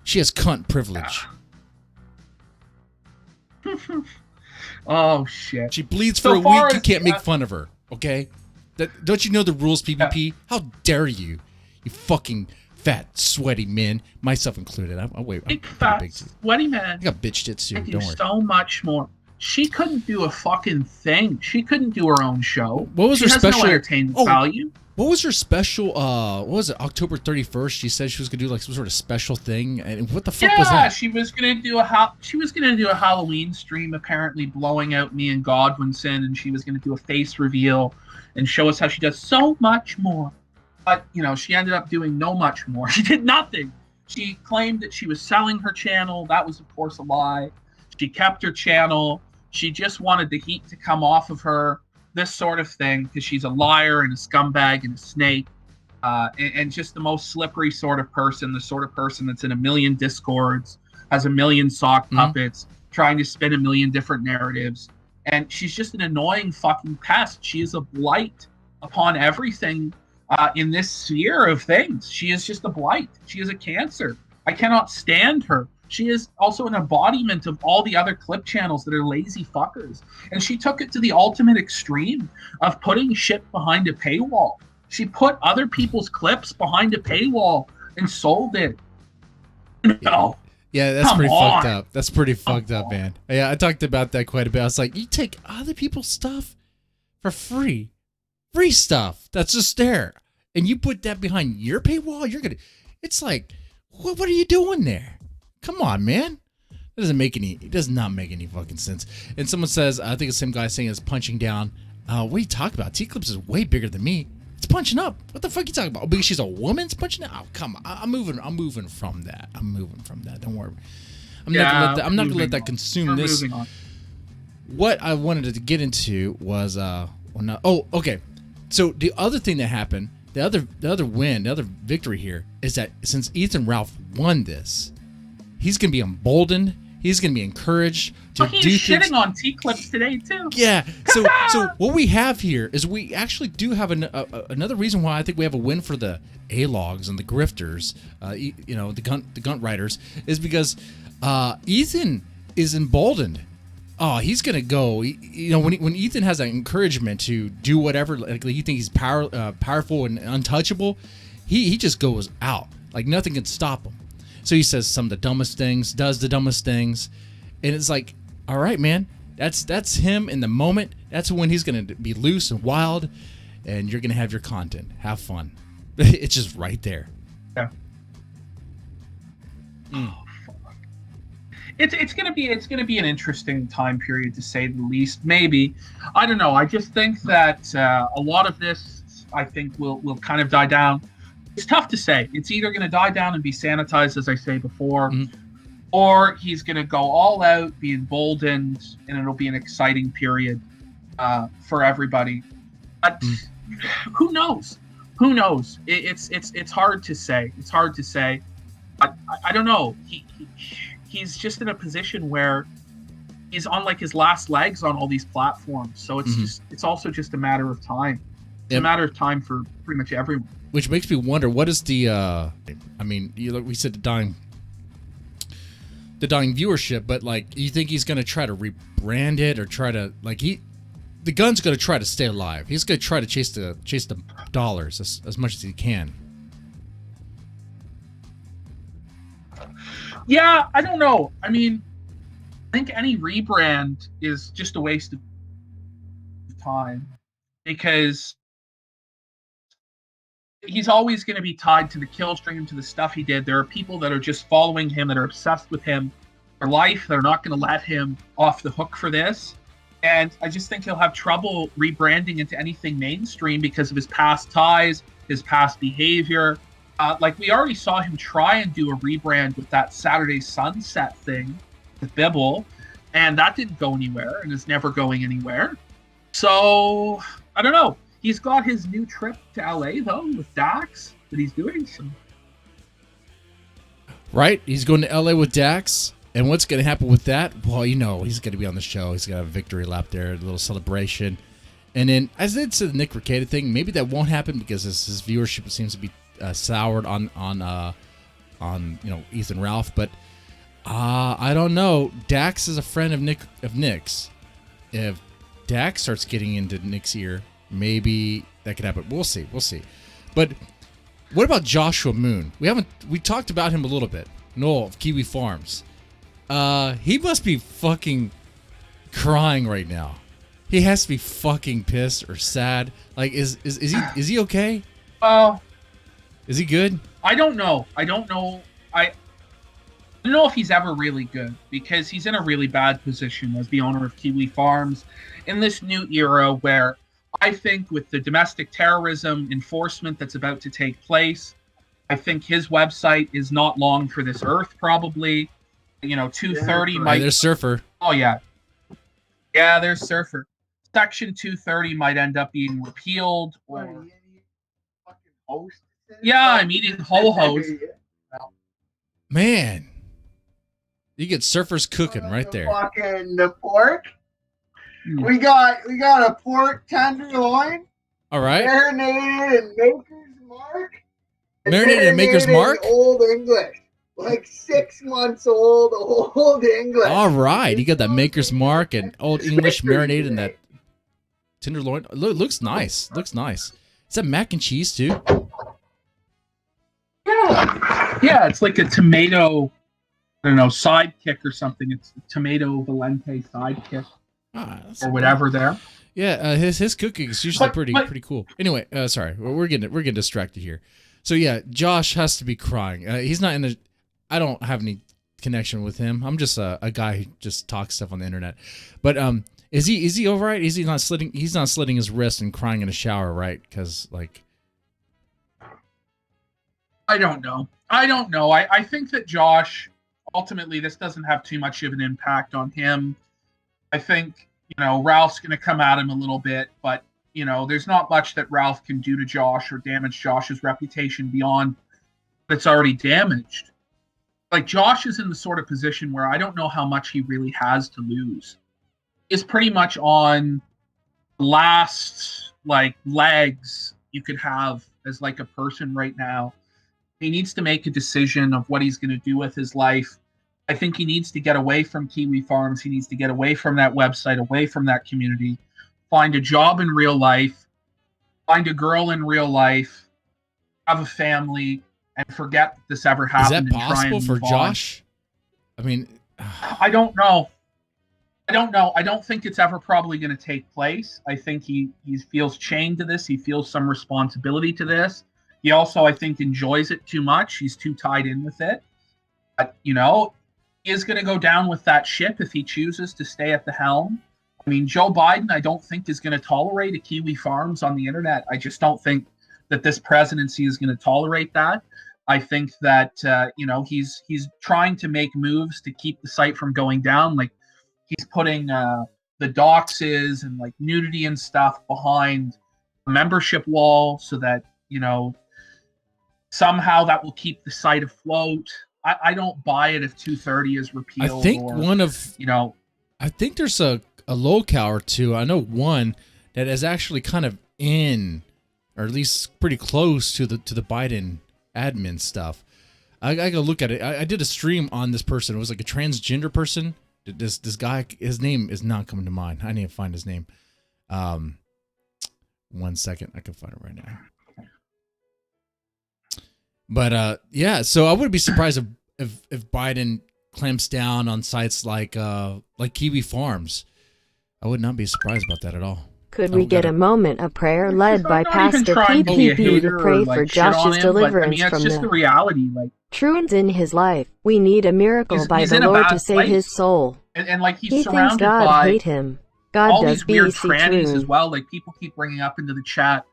She has cunt privilege. Oh shit! She bleeds for a week. You can't make fun of her, okay? Don't you know the rules, PPP? How dare you? You fucking fat, sweaty men, myself included. Big fat, sweaty man. I got bitch tits too. I do Don't worry. So much more. She couldn't do a fucking thing. She couldn't do her own show. What was her special? No entertainment value. What was her special? What was it? October 31st. She said she was gonna do like some sort of special thing. And what the fuck was that? Yeah, she was gonna do a Halloween stream, apparently blowing out me and Godwinson, and she was gonna do a face reveal and show us how she does so much more. But she ended up doing no much more. She did nothing. She claimed that she was selling her channel. That was, of course, a lie. She kept her channel. She just wanted the heat to come off of her. This sort of thing, because she's a liar and a scumbag and a snake, and just the most slippery sort of person, the sort of person that's in a million discords, has a million sock puppets, trying to spin a million different narratives. And she's just an annoying fucking pest. She is a blight upon everything in this sphere of things. She is just a blight. She is a cancer. I cannot stand her. She is also an embodiment of all the other clip channels that are lazy fuckers. And she took it to the ultimate extreme of putting shit behind a paywall. She put other people's clips behind a paywall and sold it. No. Yeah, that's pretty fucked up. That's pretty fucked up, man. Yeah, I talked about that quite a bit. I was like, you take other people's stuff for free. Free stuff that's just there. And you put that behind your paywall, it's like, what are you doing there? Come on, man. It does not make any fucking sense. And someone says, I think the same guy saying it's punching down. What are you talking about? T-Clips is way bigger than me. It's punching up. What the fuck are you talking about? Oh, because she's a woman, it's punching up? Oh, come on. I'm moving from that. Don't worry. I'm not gonna let that consume this. What I wanted to get into was okay. So the other thing that happened, the other victory here is that since Ethan Ralph won this, he's going to be emboldened. He's going to be encouraged to do he's things. shitting on T-Clips today, too. Yeah. So what we have here is we actually do have another reason why I think we have a win for the A-logs and the grifters, the Gunt writers, is because Ethan is emboldened. Oh, he's going to go. When Ethan has that encouragement to do whatever, like he thinks he's powerful and untouchable, he just goes out. Like nothing can stop him. So he says some of the dumbest things, does the dumbest things, and it's like, all right, man, that's him in the moment. That's when he's gonna be loose and wild, and you're gonna have your content. Have fun. It's just right there. Yeah. Oh, fuck. It's gonna be an interesting time period to say the least. Maybe, I don't know. I just think that a lot of this, I think, will kind of die down. It's tough to say. It's either going to die down and be sanitized, as I say before, or he's going to go all out, be emboldened, and it'll be an exciting period for everybody. But who knows? Who knows? It's hard to say. It's hard to say. I don't know. He's just in a position where he's on like his last legs on all these platforms. So it's also just a matter of time. It's a matter of time for pretty much everyone. Which makes me wonder, what is the? We said the dying viewership, but like, you think he's gonna try to rebrand it or try to the gun's going to try to stay alive. He's going to try to chase the dollars as much as he can. Yeah, I don't know. I mean, I think any rebrand is just a waste of time because he's always going to be tied to the kill stream, to the stuff he did. There are people that are just following him, that are obsessed with him for life. They're not going to let him off the hook for this. And I just think he'll have trouble rebranding into anything mainstream because of his past ties, his past behavior. Like we already saw him try and do a rebrand with that Saturday Sunset thing with Bibble, and that didn't go anywhere and is never going anywhere. So I don't know. He's got his new trip to LA though with Dax that he's doing. So. Right, he's going to LA with Dax, and what's going to happen with that? Well, you know, he's going to be on the show. He's got a victory lap there, a little celebration, and then as it's the Nick Rekieta thing, maybe that won't happen because his viewership seems to be soured on Ethan Ralph, but I don't know. Dax is a friend of Nick's. If Dax starts getting into Nick's ear, maybe that could happen. We'll see. But what about Joshua Moon? We talked about him a little bit. Noel of Kiwi Farms. He must be fucking crying right now. He has to be fucking pissed or sad. Like is he okay? Is he good? I don't know. I don't know if he's ever really good because he's in a really bad position as the owner of Kiwi Farms in this new era where I think with the domestic terrorism enforcement that's about to take place, I think his website is not long for this earth probably. 230 might... There's Surfer. Oh, yeah. Yeah, there's Surfer. Section 230 might end up being repealed or... Yeah, I'm eating ho-hos. Man. You get Surfer's cooking right there. Fucking the pork. We got a pork tenderloin. All right. Marinated in Maker's Mark. Marinated in Maker's Mark? Old English. Like 6 months old, old English. All right. You got that Maker's Mark and Old English marinated in that tenderloin. Looks nice. Looks nice. Is that mac and cheese too? Yeah, it's like a tomato, I don't know, sidekick or something. It's a tomato Valente sidekick or whatever there. Yeah, his cooking is usually pretty cool. Anyway, sorry, we're getting distracted here. So yeah, Josh has to be crying. He's not in the. I don't have any connection with him. I'm just a guy who just talks stuff on the internet. But is he all right? Is he not slitting? He's not slitting his wrist and crying in a shower, right? Because like. I don't know. I think that Josh, ultimately, this doesn't have too much of an impact on him. I think, Ralph's going to come at him a little bit, but, there's not much that Ralph can do to Josh or damage Josh's reputation beyond that's already damaged. Like, Josh is in the sort of position where I don't know how much he really has to lose. He's pretty much on the last, legs you could have as, a person right now. He needs to make a decision of what he's going to do with his life. I think he needs to get away from Kiwi Farms. He needs to get away from that website, away from that community, find a job in real life, find a girl in real life, have a family, and forget that this ever happened. Is that possible for Josh? I mean, I don't know. I don't think it's ever probably going to take place. I think he feels chained to this. He feels some responsibility to this. He also, I think, enjoys it too much. He's too tied in with it. But, he is going to go down with that ship if he chooses to stay at the helm. I mean, Joe Biden, I don't think is going to tolerate a Kiwi Farms on the internet. I just don't think that this presidency is going to tolerate that. I think that, he's trying to make moves to keep the site from going down. Like, he's putting the doxes and, nudity and stuff behind a membership wall so that, somehow that will keep the site afloat. I don't buy it if 230 is repealed. I think I think there's a locale or two. I know one that is actually kind of in, or at least pretty close to the Biden admin stuff. I gotta look at it. I did a stream on this person. It was like a transgender person. This guy, his name is not coming to mind. I need to find his name. 1 second, I can find it right now. But yeah, so I wouldn't be surprised if Biden clamps down on sites like Kiwi Farms. I would not be surprised about that at all. Could we get a moment of prayer led by I'm not even Pastor trying to be a PPP to hater pray or, for shit on Josh's him, deliverance but, I mean, that's from just the the reality. Like, truants in his life? We need a miracle by he's the in a Lord bad to save place. his soul. and like he's He thinks surrounded God by hate him. God all does these weird BC trannies as Troon. well. Like people keep bringing up into the chat.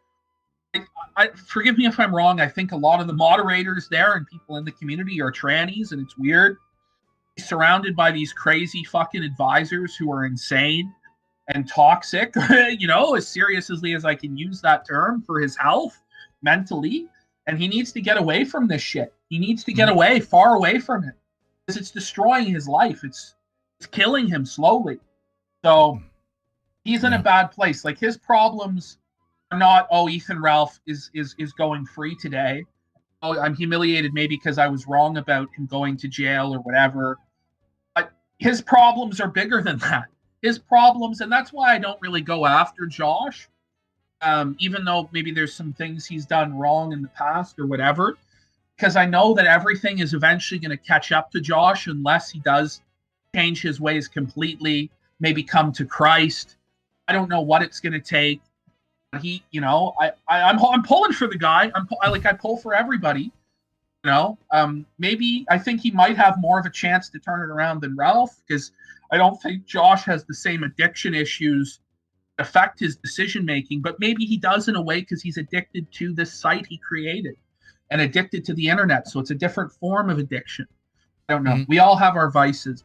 I forgive me if I'm wrong. I think a lot of the moderators there and people in the community are trannies, and it's weird. He's surrounded by these crazy fucking advisors who are insane and toxic. As seriously as I can use that term, for his health mentally. And he needs to get away from this shit. He needs to get away, far away from it, because it's destroying his life. It's killing him slowly. So he's in a bad place. Like, his problems are not, Ethan Ralph is going free today. I'm humiliated maybe because I was wrong about him going to jail or whatever. But his problems are bigger than that. His problems, and that's why I don't really go after Josh, even though maybe there's some things he's done wrong in the past or whatever, because I know that everything is eventually going to catch up to Josh unless he does change his ways completely, maybe come to Christ. I don't know what it's going to take. He, I'm pulling for the guy. I pull for everybody. Maybe I think he might have more of a chance to turn it around than Ralph, because I don't think Josh has the same addiction issues that affect his decision making, but maybe he does in a way because he's addicted to this site he created and addicted to the internet. So it's a different form of addiction. I don't know. Mm-hmm. We all have our vices.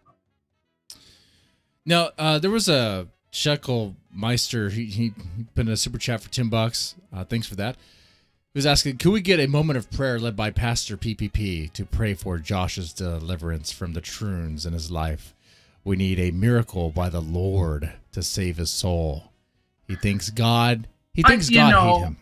Now, there was a Shekel Meister. He put in a super chat for $10. Thanks for that. He was asking, could we get a moment of prayer led by Pastor PPP to pray for Josh's deliverance from the troons in his life? We need a miracle by the Lord to save his soul. He thinks God hate him.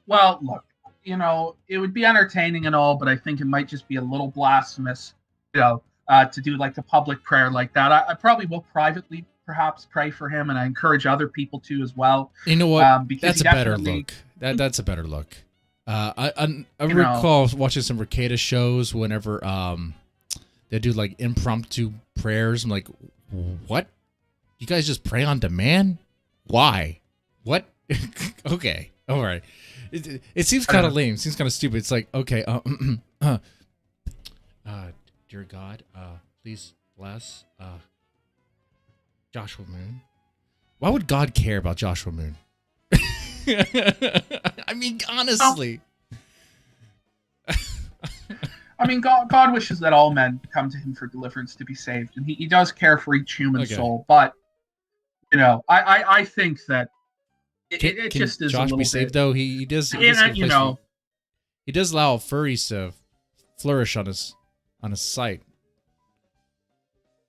Well, look, it would be entertaining and all, but I think it might just be a little blasphemous, to do like a public prayer like that. I probably will privately perhaps pray for him, and I encourage other people to as well. You know what? That's a better look. That's a better look. I recall watching some Ricada shows whenever they do like impromptu prayers. I'm like, what? You guys just pray on demand? Why? What? Okay. All right. It seems kind of lame. It seems kind of stupid. It's like, okay, dear God, please bless Joshua Moon. Why would God care about Joshua Moon? I mean, honestly. I mean, God wishes that all men come to him for deliverance to be saved, and he does care for each human soul. But I think that it just is. Josh a little be saved though? He does. He does allow furries to flourish on his site.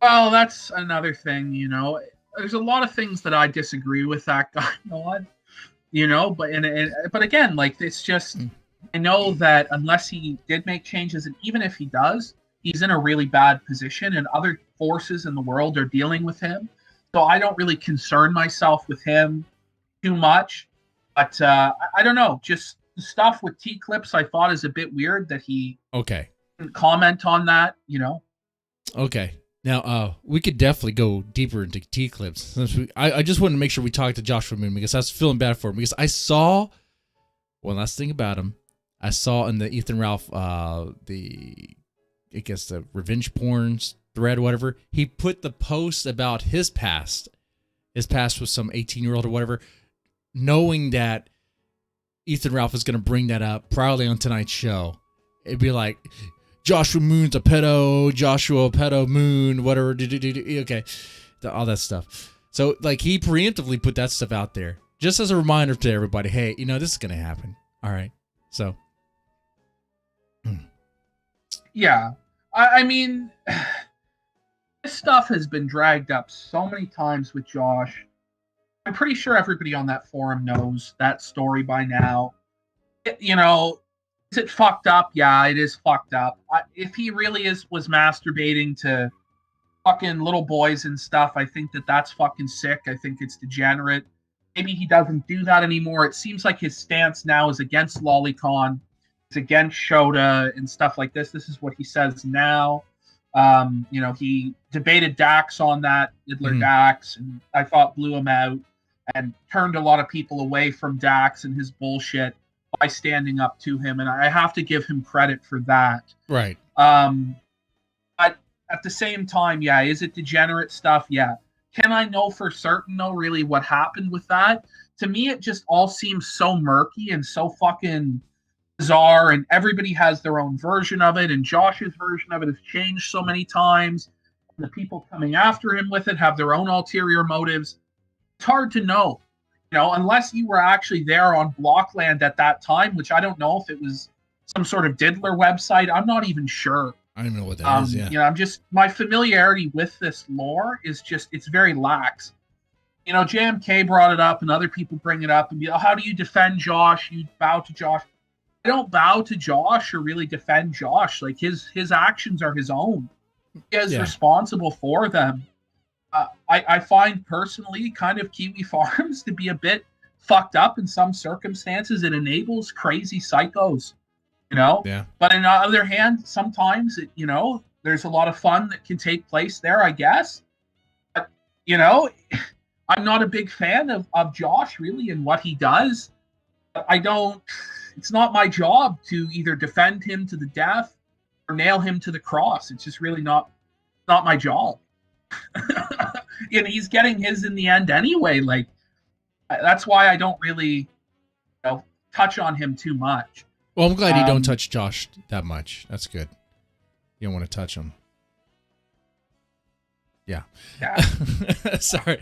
Well, that's another thing. There's a lot of things that I disagree with that guy on. But again, like, it's just. I know that unless he did make changes, and even if he does, he's in a really bad position, and other forces in the world are dealing with him. So I don't really concern myself with him too much. But I don't know. Just the stuff with T-Clips I thought is a bit weird that he didn't comment on that, Okay. Now, we could definitely go deeper into T-Clips. I just wanted to make sure we talked to Joshua Moon, because I was feeling bad for him. Because I saw, one last thing about him, I saw in the Ethan Ralph, the revenge porn thread, whatever, he put the post about his past. His past was some 18-year-old or whatever, knowing that Ethan Ralph is going to bring that up probably on tonight's show. It'd be like, Joshua Moon's a pedo, Joshua pedo Moon, whatever, okay, all that stuff. So, like, he preemptively put that stuff out there, just as a reminder to everybody, hey, this is going to happen. All right, so. Yeah, I mean, this stuff has been dragged up so many times with Josh. I'm pretty sure everybody on that forum knows that story by now. Is it fucked up? Yeah, it is fucked up. If he really was masturbating to fucking little boys and stuff. I think that that's fucking sick. I think it's degenerate. Maybe he doesn't do that anymore. It seems like his stance now is against Lolicon, it's against Shota and stuff like this. This is what he says now. He debated Dax on that, Idler Dax, and I thought blew him out and turned a lot of people away from Dax and his bullshit by standing up to him. And I have to give him credit for that. Right. But at the same time, yeah, is it degenerate stuff? Yeah. Can I know for certain, though, really what happened with that? To me, it just all seems so murky and so fucking bizarre, and everybody has their own version of it, and Josh's version of it has changed so many times. The people coming after him with it have their own ulterior motives. It's hard to know, unless you were actually there on Blockland at that time, which I don't know if it was some sort of diddler website. I'm not even sure. I don't know what that is. Yeah. My familiarity with this lore is it's very lax. JMK brought it up and other people bring it up and how do you defend Josh? You bow to Josh. I don't bow to Josh or really defend Josh. Like his actions are his own. He is responsible for them. I find personally kind of Kiwi Farms to be a bit fucked up in some circumstances. It enables crazy psychos. Yeah. But on the other hand, sometimes there's a lot of fun that can take place there, I guess. But I'm not a big fan of Josh really and what he does. It's not my job to either defend him to the death or nail him to the cross. It's just really not my job. He's getting his in the end anyway. Like that's why I don't really touch on him too much. Well, I'm glad you don't touch Josh that much. That's good. You don't want to touch him. Yeah. Sorry.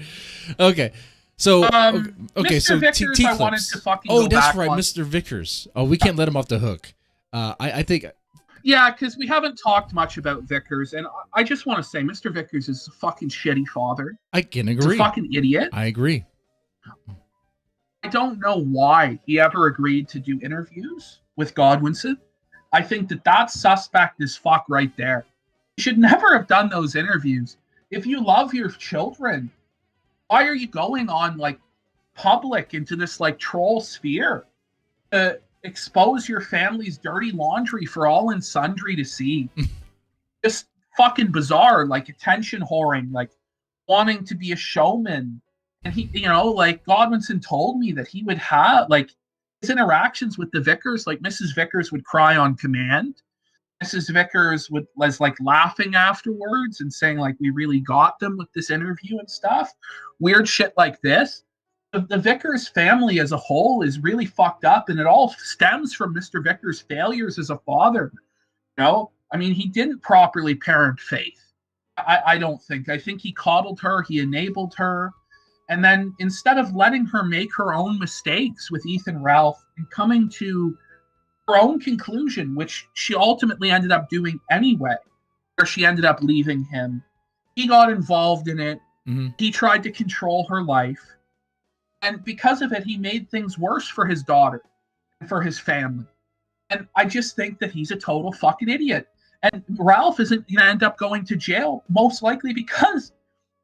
Okay. So Mr. So Vickers, T I wanted clips. to fucking Oh, go that's back right, on. Mr. Vickers. Oh, we can't let him off the hook. I think. Yeah, because we haven't talked much about Vickers, and I just want to say, Mr. Vickers is a fucking shitty father. I can He's agree. a fucking idiot. I agree. I don't know why he ever agreed to do interviews with Godwinson. I think that suspect is fuck right there. You should never have done those interviews. If you love your children, why are you going on public into this troll sphere to expose your family's dirty laundry for all and sundry to see? Just fucking bizarre, attention whoring, wanting to be a showman. And he, Godwinson told me that he would have his interactions with the Vickers, Mrs. Vickers would cry on command. Mrs. Vickers was laughing afterwards and saying we really got them with this interview and stuff. Weird shit like this. The Vickers family as a whole is really fucked up, and it all stems from Mr. Vickers' failures as a father. He didn't properly parent Faith. I don't think. I think he coddled her, he enabled her. And then instead of letting her make her own mistakes with Ethan Ralph and coming to her own conclusion, which she ultimately ended up doing anyway, where she ended up leaving him, he got involved in it. Mm-hmm. He tried to control her life. And because of it, he made things worse for his daughter and for his family. And I just think that he's a total fucking idiot. And Ralph isn't going to end up going to jail, most likely because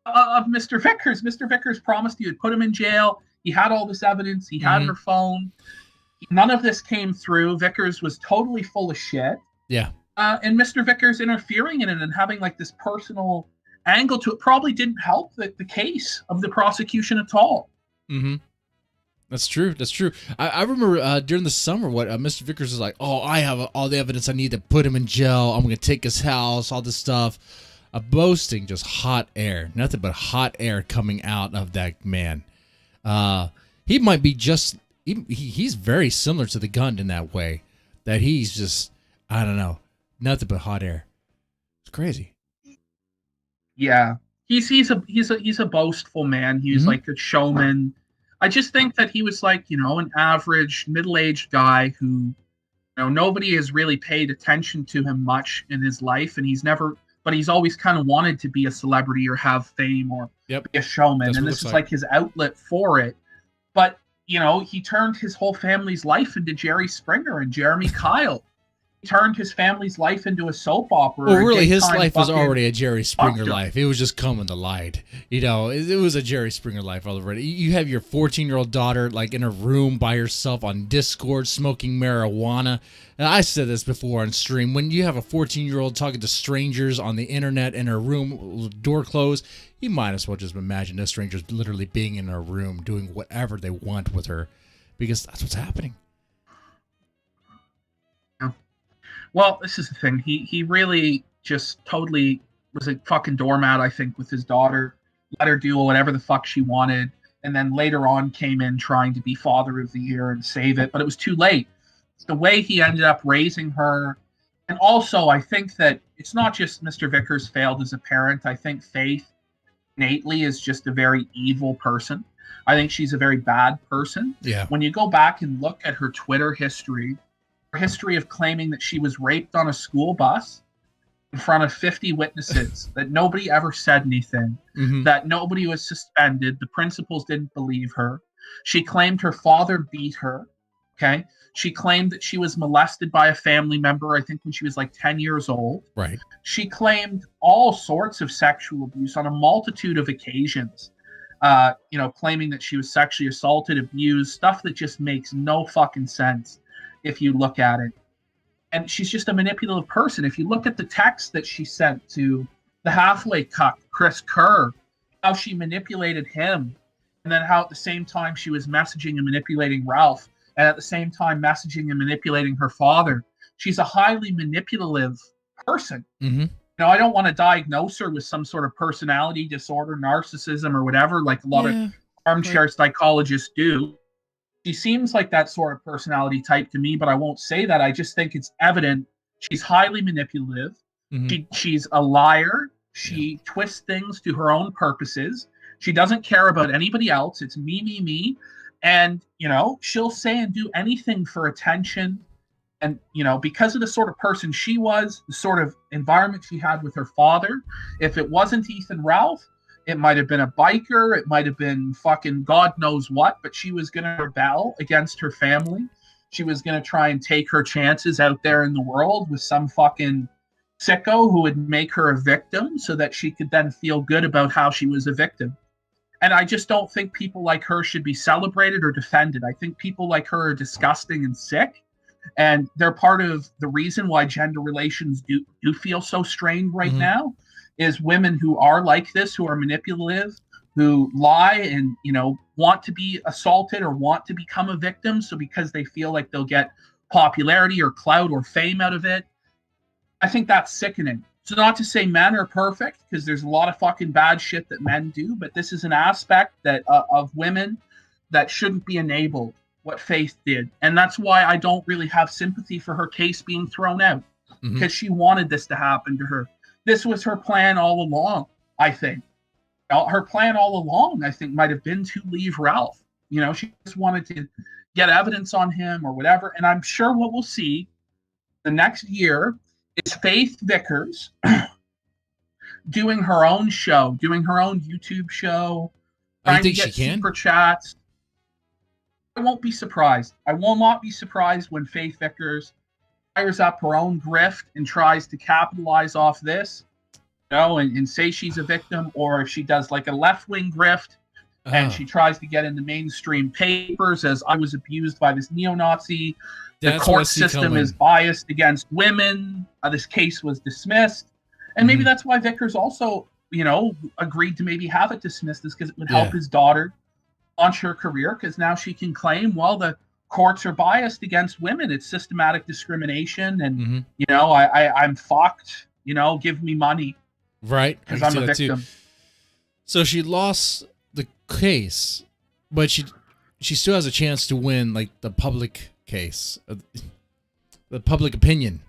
of Mr. Vickers. Mr. Vickers promised he would put him in jail. He had all this evidence. He had her phone. None of this came through. Vickers was totally full of shit. Yeah. And Mr. Vickers interfering in it and having this personal angle to it probably didn't help the case of the prosecution at all. Mm-hmm. That's true. That's true. I remember during the summer what Mr. Vickers was like, oh, I have all the evidence I need to put him in jail. I'm going to take his house, all this stuff. Boasting just hot air. Nothing but hot air coming out of that man. He might be just... He's very similar to the Gun in that way. That he's just... I don't know. Nothing but hot air. It's crazy. Yeah. He's a boastful man. He's a showman. I just think that he was an average middle-aged guy who, nobody has really paid attention to him much in his life, and he's always kind of wanted to be a celebrity or have fame or be a showman. That's and this is his outlet for it. But, he turned his whole family's life into Jerry Springer and Jeremy Kyle. turned his family's life into a soap opera. Well, really, his daytime life was fucking already a Jerry Springer doctor. life. It was just coming to light. You know, it was a Jerry Springer life already. You have your 14-year-old daughter like in a room by herself on Discord smoking marijuana. And I said this before on stream. When you have a 14-year-old talking to strangers on the internet in her room, door closed, you might as well just imagine those strangers literally being in her room doing whatever they want with her, because that's what's happening. Well, this is the thing. He really just totally was a fucking doormat, I think, with his daughter. Let her do whatever the fuck she wanted. And then later on came in trying to be father of the year and save it. But it was too late. The way he ended up raising her. And also, I think that it's not just Mr. Vickers failed as a parent. I think Faith innately is just a very evil person. I think she's a very bad person. Yeah. When you go back and look at her Twitter history of claiming that she was raped on a school bus in front of 50 witnesses, that nobody ever said anything, that nobody was suspended, the principals didn't believe her. She claimed her father beat her. Okay. She claimed that she was molested by a family member, I think when she was like 10 years old. Right. She claimed all sorts of sexual abuse on a multitude of occasions. Claiming that she was sexually assaulted, abused, stuff that just makes no fucking sense if you look at it. And she's just a manipulative person. If you look at the text that she sent to the halfway cuck, Chris Kerr, how she manipulated him, and then how at the same time she was messaging and manipulating Ralph, and at the same time messaging and manipulating her father. She's a highly manipulative person. I don't want to diagnose her with some sort of personality disorder, narcissism, or whatever, like a lot of armchair psychologists do. She seems like that sort of personality type to me, but I won't say that. I just think it's evident she's highly manipulative. She's a liar. She twists things to her own purposes. She doesn't care about anybody else. It's me, me, me. And, she'll say and do anything for attention. And, because of the sort of person she was, the sort of environment she had with her father, if it wasn't Ethan Ralph, it might have been a biker. It might have been fucking God knows what, but she was going to rebel against her family. She was going to try and take her chances out there in the world with some fucking sicko who would make her a victim so that she could then feel good about how she was a victim. And I just don't think people like her should be celebrated or defended. I think people like her are disgusting and sick. And they're part of the reason why gender relations do feel so strained right now, is women who are like this, who are manipulative, who lie and, want to be assaulted or want to become a victim. So because they feel like they'll get popularity or clout or fame out of it, I think that's sickening. So not to say men are perfect, because there's a lot of fucking bad shit that men do, but this is an aspect that of women that shouldn't be enabled, what Faith did. And that's why I don't really have sympathy for her case being thrown out, because she wanted this to happen to her. This was her plan all along, I think. Her plan all along, I think, might have been to leave Ralph. She just wanted to get evidence on him or whatever. And I'm sure what we'll see the next year is Faith Vickers doing her own show, doing her own YouTube show, trying to get super chats. I won't be surprised. I will not be surprised when Faith Vickers fires up her own grift and tries to capitalize off this, and say she's a victim, or if she does like a left-wing grift and she tries to get in the mainstream papers as I was abused by this neo-Nazi. The court system is biased against women. This case was dismissed. And maybe that's why Vickers also, agreed to maybe have it dismissed, is because it would help his daughter launch her career, because now she can claim, well, the courts are biased against women. It's systematic discrimination. And, I'm fucked, give me money. Right. Because I'm a victim. So she lost the case, but she still has a chance to win, like, the public case, the public opinion.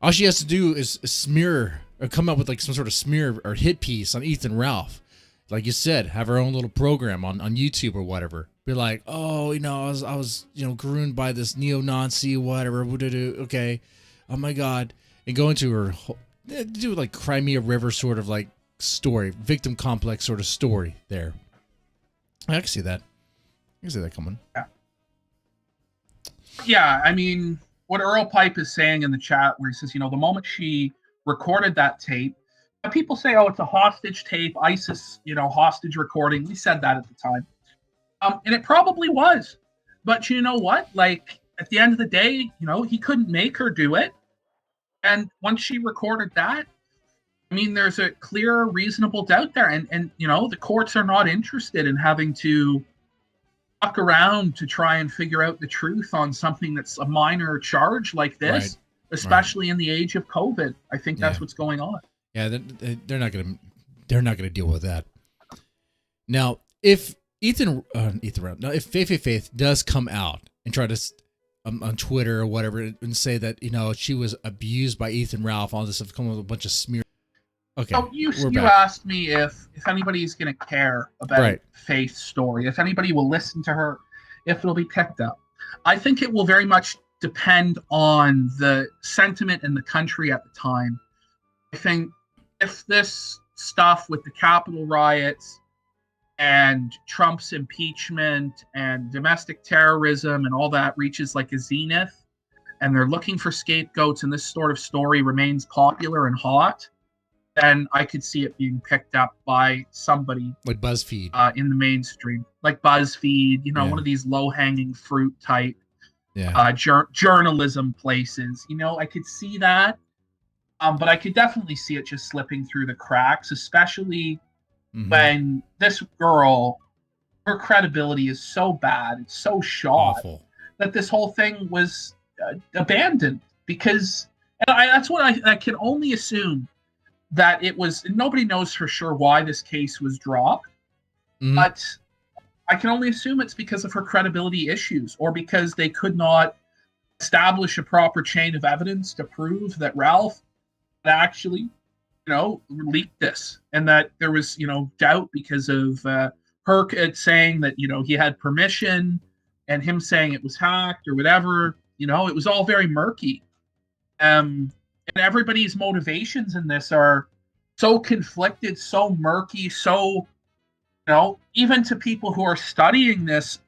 All she has to do is smear or come up with like some sort of smear or hit piece on Ethan Ralph. Like you said, have her own little program on YouTube or whatever. Be like, oh, I was groomed by this neo-Nazi, whatever. Okay. Oh my God. And go into her do like Crimea River sort of like story, victim complex sort of story there. I can see that. I can see that coming. Yeah, I mean, what Earl Pipe is saying in the chat, where he says, the moment she recorded that tape, people say, oh, it's a hostage tape, ISIS, hostage recording. We said that at the time. And it probably was. But you know what? Like, at the end of the day, he couldn't make her do it. And once she recorded that, I mean, there's a clear, reasonable doubt there. And the courts are not interested in having to fuck around to try and figure out the truth on something that's a minor charge like this, right. especially in the age of COVID. I think that's what's going on. Yeah, they're not gonna deal with that. Now, if if Faith does come out and try to on Twitter or whatever and say that she was abused by Ethan Ralph, all this stuff, come with a bunch of smear. Okay, so you asked me if anybody's going to care about Faith's story, if anybody will listen to her, if it'll be picked up. I think it will very much depend on the sentiment in the country at the time. I think if this stuff with the Capitol riots and Trump's impeachment and domestic terrorism and all that reaches like a zenith, and they're looking for scapegoats, and this sort of story remains popular and hot, then I could see it being picked up by somebody like BuzzFeed in the mainstream, like BuzzFeed, one of these low-hanging fruit type journalism places. I could see that, but I could definitely see it just slipping through the cracks, especially when this girl, her credibility is so bad, it's so shot that this whole thing was abandoned. Because that's what I can only assume. That it was, nobody knows for sure why this case was dropped, but I can only assume it's because of her credibility issues, or because they could not establish a proper chain of evidence to prove that Ralph had actually, leaked this, and that there was, doubt because of her saying that, he had permission, and him saying it was hacked or whatever. It was all very murky. And everybody's motivations in this are so conflicted, so murky, so, even to people who are studying this,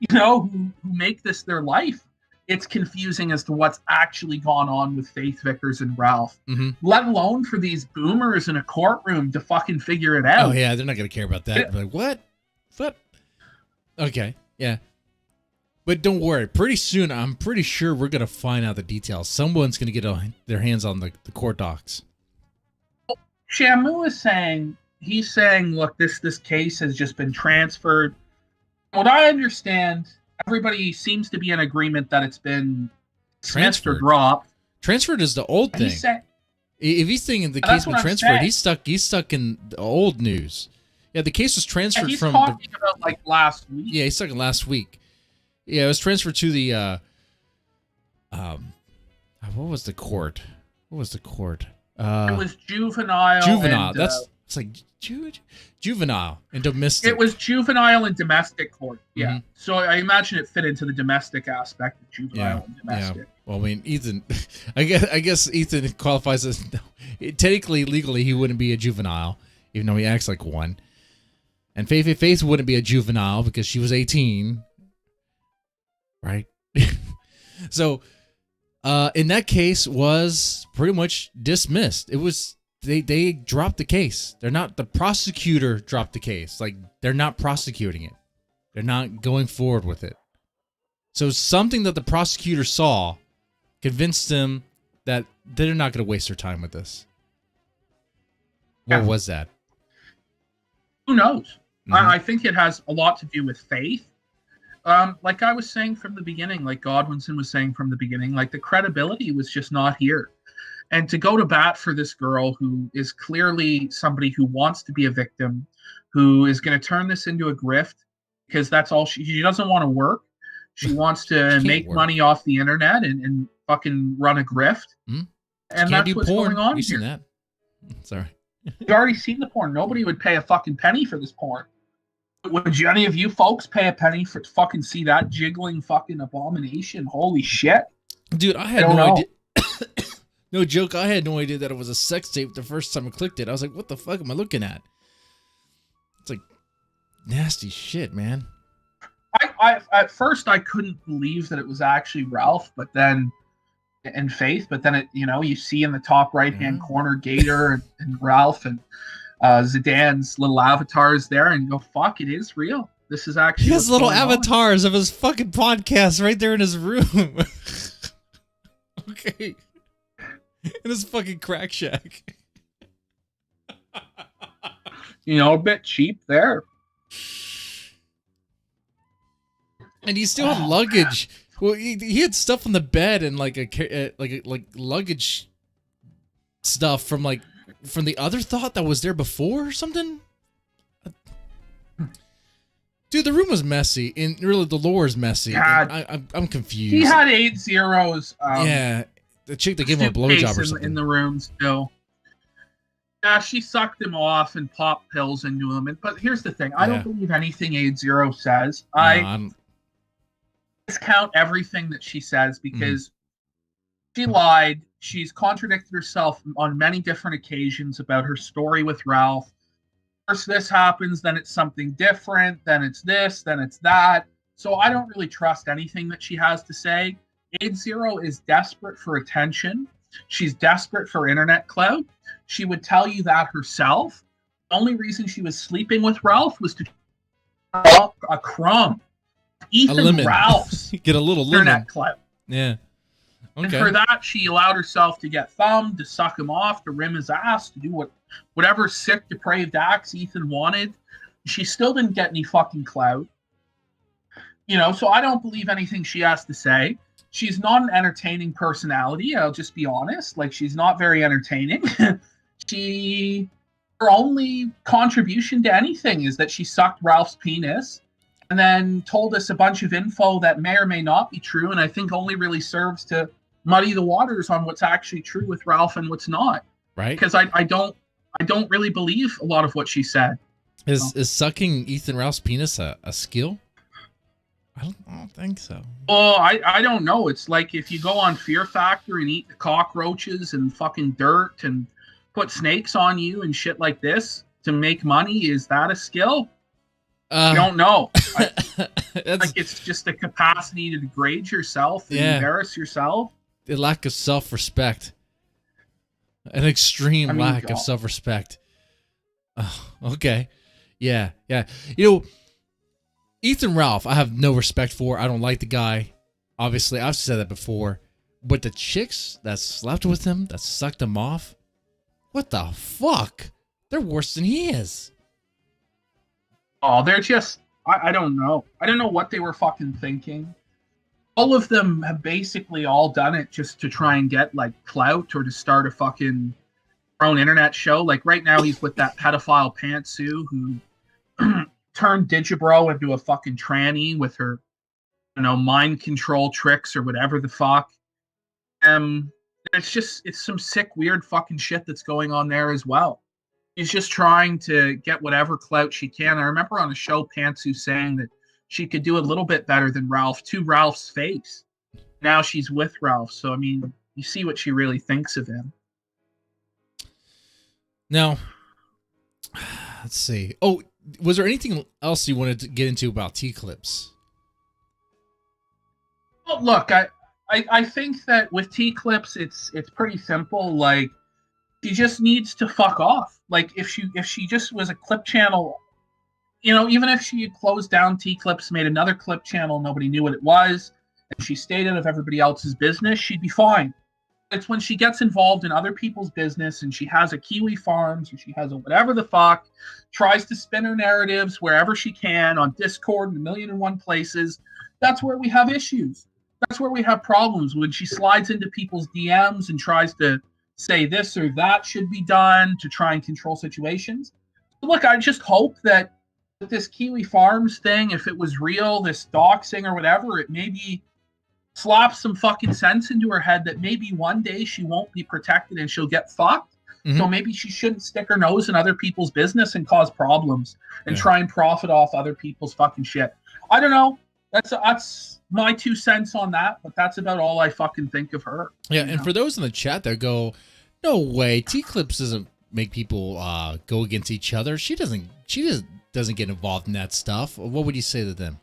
who make this their life, it's confusing as to what's actually gone on with Faith Vickers and Ralph, let alone for these boomers in a courtroom to fucking figure it out. Oh, yeah, they're not going to care about that. Like, what? Okay, yeah. But don't worry. Pretty soon, I'm pretty sure we're going to find out the details. Someone's going to get their hands on the court docs. Shamu is saying, look, this case has just been transferred. What I understand, everybody seems to be in agreement that it's been transferred or dropped. Transferred is the old thing. If he's thinking the case been transferred, he's stuck in the old news. Yeah, the case was transferred he's from... talking about, like, last week. Yeah, he's talking last week. Yeah, it was transferred to the what was the court? It was juvenile. Juvenile. It's like juvenile and domestic. It was juvenile and domestic court. Yeah. So I imagine it fit into the domestic aspect of juvenile and domestic. Yeah. Well, I mean, Ethan. I guess Ethan qualifies as technically, legally, he wouldn't be a juvenile, even though he acts like one. And Faith wouldn't be a juvenile because she was 18. Right. So, in that case was pretty much dismissed. It was, they dropped the case. The prosecutor dropped the case. Like, they're not prosecuting it. They're not going forward with it. So something that the prosecutor saw convinced them that they're not going to waste their time with this. What was that? Who knows? I think it has a lot to do with faith. Like I was saying from the beginning, like Godwinson was saying from the beginning, like the credibility was just not here. And to go to bat for this girl who is clearly somebody who wants to be a victim, who is going to turn this into a grift because that's all she doesn't want to work. She wants to make money off the internet and fucking run a grift. And that's what's going on here. That. Sorry. You've already seen the porn. Nobody would pay a fucking penny for this porn. Would any of you folks pay a penny to fucking see that jiggling fucking abomination? Holy shit. Dude, I had no idea. No joke, I had no idea that it was a sex tape the first time I clicked it. I was like, what the fuck am I looking at? It's like nasty shit, man. at first I couldn't believe that it was actually Ralph, but then and Faith, but then it, you see in the top right hand corner Gator and Ralph and Zidane's little avatars there, and you go, fuck, it is real. This is actually. He has little avatars of his fucking podcast right there in his room. Okay. In his fucking crack shack. A bit cheap there. And he still had luggage. Well, he had stuff on the bed and like luggage stuff from the other thought that was there before or something. Dude, the room was messy, and really the lore is messy. I'm confused. He had 8 zeros. Yeah, the chick that gave him a blowjob or something in the room still. Yeah, she sucked him off and popped pills into him. But here's the thing: I don't believe anything 80 says. I discount everything that she says because she lied. She's contradicted herself on many different occasions about her story with Ralph. First this happens, then it's something different, then it's this, then it's that. So I don't really trust anything that she has to say. 80 is desperate for attention. She's desperate for internet clout. She would tell you that herself. The only reason she was sleeping with Ralph was to drop a crumb. Ethan Ralph's get a little internet clout. Yeah. Okay. And for that, she allowed herself to get thumbed, to suck him off, to rim his ass, to do whatever sick, depraved acts Ethan wanted. She still didn't get any fucking clout. So I don't believe anything she has to say. She's not an entertaining personality. I'll just be honest. She's not very entertaining. Her only contribution to anything is that she sucked Ralph's penis and then told us a bunch of info that may or may not be true, and I think only really serves to muddy the waters on what's actually true with Ralph and what's not. Right. Because I don't really believe a lot of what she said. Is sucking Ethan Ralph's penis a skill? I don't think so. Oh, I don't know. It's like if you go on Fear Factor and eat the cockroaches and fucking dirt and put snakes on you and shit like this to make money, is that a skill? I don't know. It's just a capacity to degrade yourself and embarrass yourself. The lack of self-respect. An extreme lack of self-respect. Oh, okay. Yeah. Ethan Ralph, I have no respect for. I don't like the guy. Obviously, I've said that before. But the chicks that slept with him, that sucked him off, what the fuck? They're worse than he is. Oh, they're just... I don't know. I don't know what they were fucking thinking. All of them have basically all done it just to try and get, clout or to start a fucking their own internet show. Right now, he's with that pedophile pantsu who turned Digibro into a fucking tranny with her, mind control tricks or whatever the fuck. It's some sick, weird fucking shit that's going on there as well. She's just trying to get whatever clout she can. I remember on a show, Pantsu saying that she could do a little bit better than Ralph to Ralph's face. Now she's with Ralph. So, you see what she really thinks of him. Now, let's see. Oh, was there anything else you wanted to get into about T-Clips? Well, look, I think that with T-Clips, it's pretty simple. She just needs to fuck off. If she just was a clip channel, even if she had closed down T-Clips, made another clip channel, nobody knew what it was, and she stayed out of everybody else's business, she'd be fine. It's when she gets involved in other people's business and she has a Kiwi Farms or she has a whatever the fuck, tries to spin her narratives wherever she can on Discord and 1,000,001 places, that's where we have issues. That's where we have problems, when she slides into people's DMs and tries to say this or that should be done to try and control situations. Look, I just hope that with this Kiwi Farms thing, if it was real, this doxing or whatever, it maybe slaps some fucking sense into her head that maybe one day she won't be protected and she'll get fucked. Mm-hmm. So maybe she shouldn't stick her nose in other people's business and cause problems and try and profit off other people's fucking shit. I don't know. That's my 2 cents on that, but that's about all I fucking think of her. Yeah, and for those in the chat that go, no way, T-Clips doesn't make people go against each other. She doesn't get involved in that stuff. What would you say to them?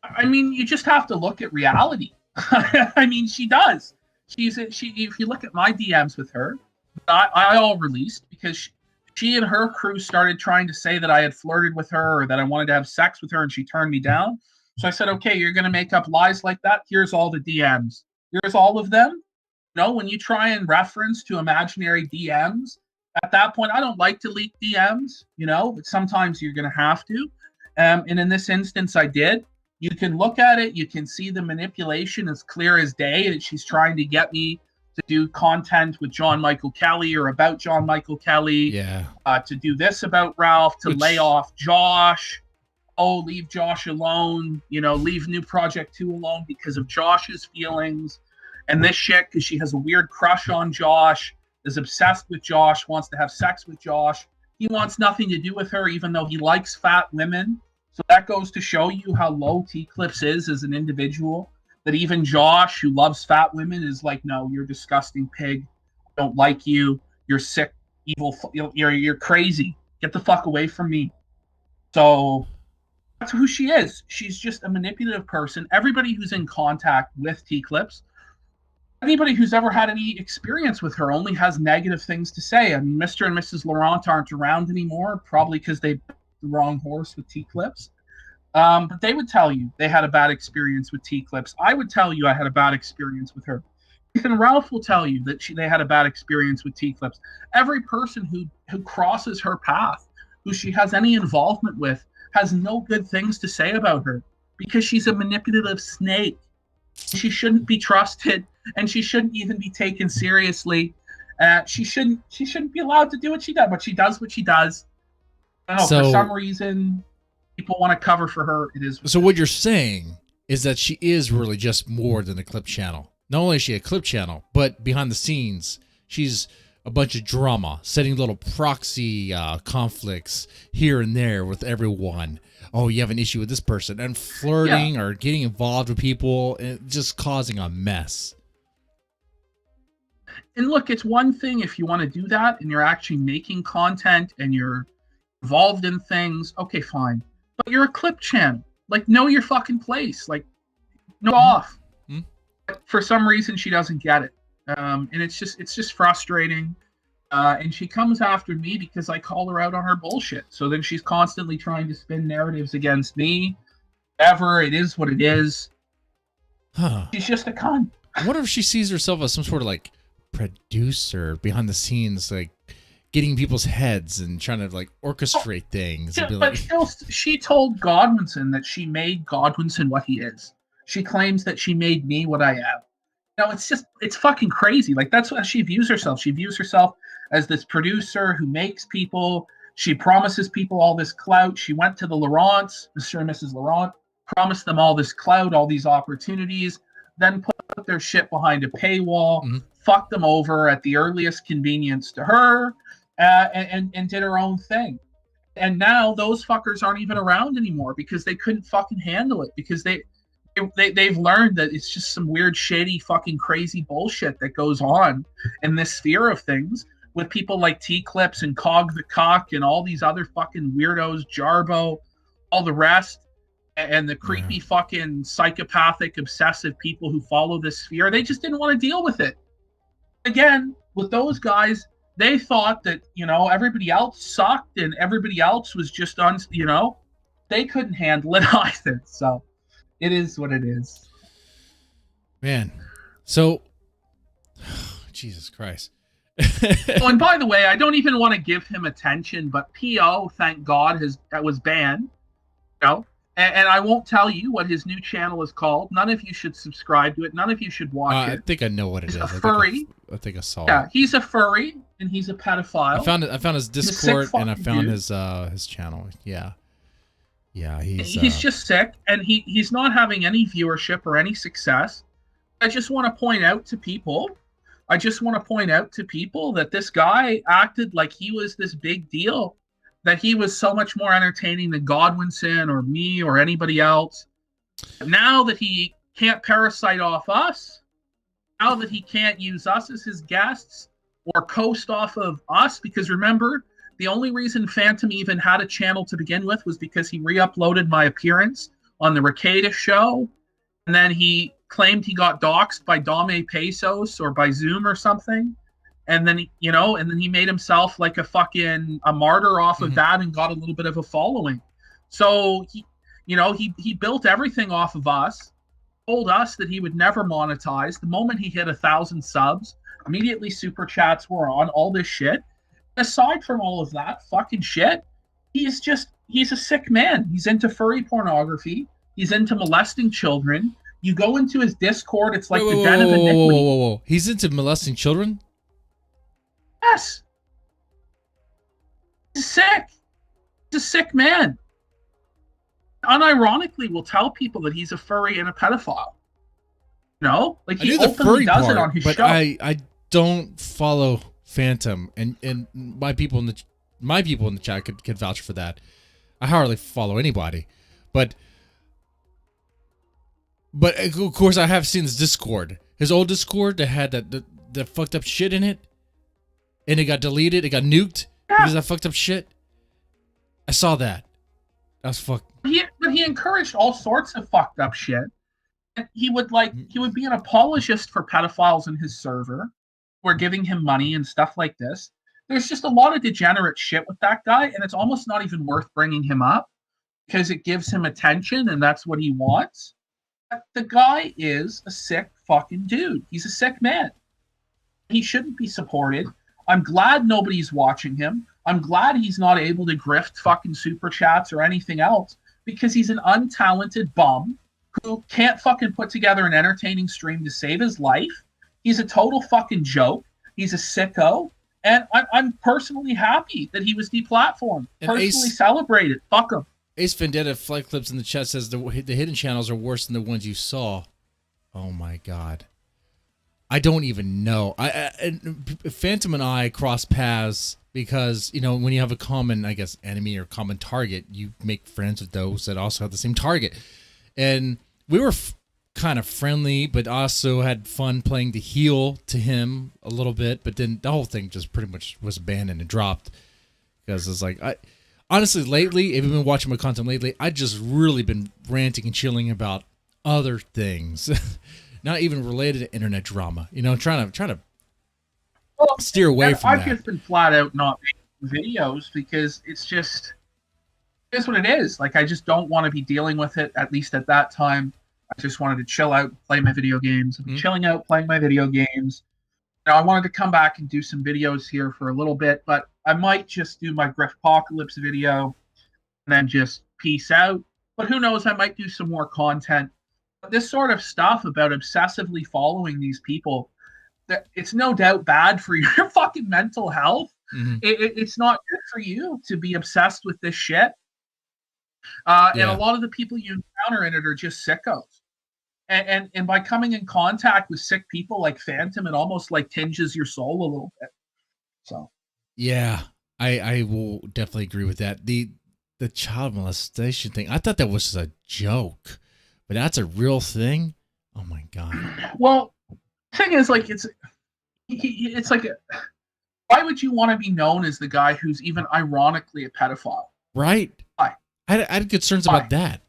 I mean, you just have to look at reality. I mean, she does. If you look at my DMs with her, I all released because she and her crew started trying to say that I had flirted with her or that I wanted to have sex with her, and she turned me down. So I said, okay, you're going to make up lies like that. Here's all the DMs. Here's all of them. You know, when you try and reference to imaginary DMs, at that point, I don't like to leak DMs, you know, but sometimes you're going to have to. And in this instance, I did. You can look at it. You can see the manipulation as clear as day that she's trying to get me to do content with John Michael Kelly or about John Michael Kelly. Yeah. To do this about Ralph, to lay off Josh. Oh, leave Josh alone. You know, leave New Project 2 alone because of Josh's feelings. And this shit, because she has a weird crush on Josh, is obsessed with Josh, wants to have sex with Josh. He wants nothing to do with her, even though he likes fat women. So that goes to show you how low T-Clips is as an individual. That even Josh, who loves fat women, is like, no, you're a disgusting pig. I don't like you. You're sick, evil. You're crazy. Get the fuck away from me. So that's who she is. She's just a manipulative person. Everybody who's in contact with T-Clips, anybody who's ever had any experience with her only has negative things to say. I mean, Mr. and Mrs. Laurent aren't around anymore, probably because they bet the wrong horse with T-Clips. But they would tell you they had a bad experience with T-Clips. I would tell you I had a bad experience with her. Ethan Ralph will tell you that they had a bad experience with T-Clips. Every person who crosses her path, who she has any involvement with, has no good things to say about her because she's a manipulative snake. She shouldn't be trusted, and she shouldn't even be taken seriously. She shouldn't be allowed to do what she does, but she does what she does. I don't know, for some reason, people want to cover for her. It is. So what you're saying is that she is really just more than a clip channel. Not only is she a clip channel, but behind the scenes, she's a bunch of drama, setting little proxy conflicts here and there with everyone. Oh, you have an issue with this person, and flirting or getting involved with people, and just causing a mess. And look, it's one thing if you want to do that and you're actually making content and you're involved in things. Okay, fine. But you're a clip channel. Like, know your fucking place. Like, know off. But for some reason, she doesn't get it. And it's just frustrating. And she comes after me because I call her out on her bullshit. So then she's constantly trying to spin narratives against me. Whatever, it is what it is. Huh. She's just a cunt. I wonder if she sees herself as some sort of like producer behind the scenes, like getting people's heads and trying to like orchestrate things. And be but like... still, she told Godwinson that she made Godwinson what he is. She claims that she made me what I am. No, it's fucking crazy. Like, that's what she views herself. She views herself as this producer who makes people. She promises people all this clout. She went to the Laurents, Mr. and Mrs. Laurent, promised them all this clout, all these opportunities, then put their shit behind a paywall, fucked them over at the earliest convenience to her, and did her own thing. And now those fuckers aren't even around anymore because they couldn't fucking handle it, because they've learned that it's just some weird, shady, fucking crazy bullshit that goes on in this sphere of things with people like T-Clips and Cog the Cock and all these other fucking weirdos, Jarbo, all the rest, and the creepy fucking psychopathic, obsessive people who follow this sphere. They just didn't want to deal with it. Again, with those guys, they thought that, everybody else sucked and everybody else was just they couldn't handle it either. So it is what it is. Man. So, Jesus Christ. Oh, and by the way, I don't even want to give him attention, but PO, thank God, was banned. And I won't tell you what his new channel is called. None of you should subscribe to it. None of you should watch it. I think I know what it is. He's a furry. I think I saw it. Yeah, he's a furry, and he's a pedophile. I found his Discord, and I found his channel. Yeah. Yeah, he's just sick, and he's not having any viewership or any success. I just want to point out to people that this guy acted like he was this big deal, that he was so much more entertaining than Godwinson or me or anybody else. Now that he can't parasite off us, now that he can't use us as his guests or coast off of us, because remember, the only reason Phantom even had a channel to begin with was because he re-uploaded my appearance on the Rekieta show, and then he claimed he got doxxed by Dame Pesos or by Zoom or something. And then, and then he made himself like a martyr off of that and got a little bit of a following. So he built everything off of us, told us that he would never monetize. The moment he hit 1,000 subs, immediately super chats were on, all this shit. Aside from all of that fucking shit, he's a sick man. He's into furry pornography. He's into molesting children. You go into his Discord, it's like the den of iniquity. Whoa. He's into molesting children? Yes. He's sick. He's a sick man. Unironically, will tell people that he's a furry and a pedophile. Like he openly does it on his show. I don't follow Phantom, and my people in the chat could vouch for that. I hardly follow anybody, but of course I have seen his Discord, his old Discord that had that fucked up shit in it, and it got deleted, it got nuked because of that fucked up shit. I saw that. That's fucked. But he encouraged all sorts of fucked up shit. And he would be an apologist for pedophiles in his server. We're giving him money and stuff like this. There's just a lot of degenerate shit with that guy, and it's almost not even worth bringing him up because it gives him attention and that's what he wants. But the guy is a sick fucking dude. He's a sick man. He shouldn't be supported. I'm glad nobody's watching him. I'm glad he's not able to grift fucking super chats or anything else because he's an untalented bum who can't fucking put together an entertaining stream to save his life. He's a total fucking joke. He's a sicko. And I'm personally happy that he was deplatformed. Personally celebrated. Fuck him. Ace Vendetta Flight Clips in the chat says the hidden channels are worse than the ones you saw. Oh my God. I don't even know. Phantom and I cross paths because, when you have a common, I guess, enemy or common target, you make friends with those that also have the same target. And we were kind of friendly, but also had fun playing the heel to him a little bit. But then the whole thing just pretty much was abandoned and dropped because it's like, honestly, lately, if you've been watching my content lately, I just really been ranting and chilling about other things. Not even related to internet drama, trying to steer away from that. I've just been flat out not making videos because it's what it is. Like, I just don't want to be dealing with it, at least at that time. I just wanted to chill out, play my video games. I'm chilling out, playing my video games. I wanted to come back and do some videos here for a little bit, but I might just do my Griffpocalypse video and then just peace out. But who knows, I might do some more content. This sort of stuff about obsessively following these people, that it's no doubt bad for your fucking mental health. It's not good for you to be obsessed with this shit. And a lot of the people you encounter in it are just sickos. And by coming in contact with sick people like Phantom, it almost like tinges your soul a little bit. So yeah, I will definitely agree with that. The child molestation thing, I thought that was a joke. But that's a real thing? Oh my God. Well, the thing is, like, it's like, why would you want to be known as the guy who's even ironically a pedophile? Right. Why? I had concerns about that.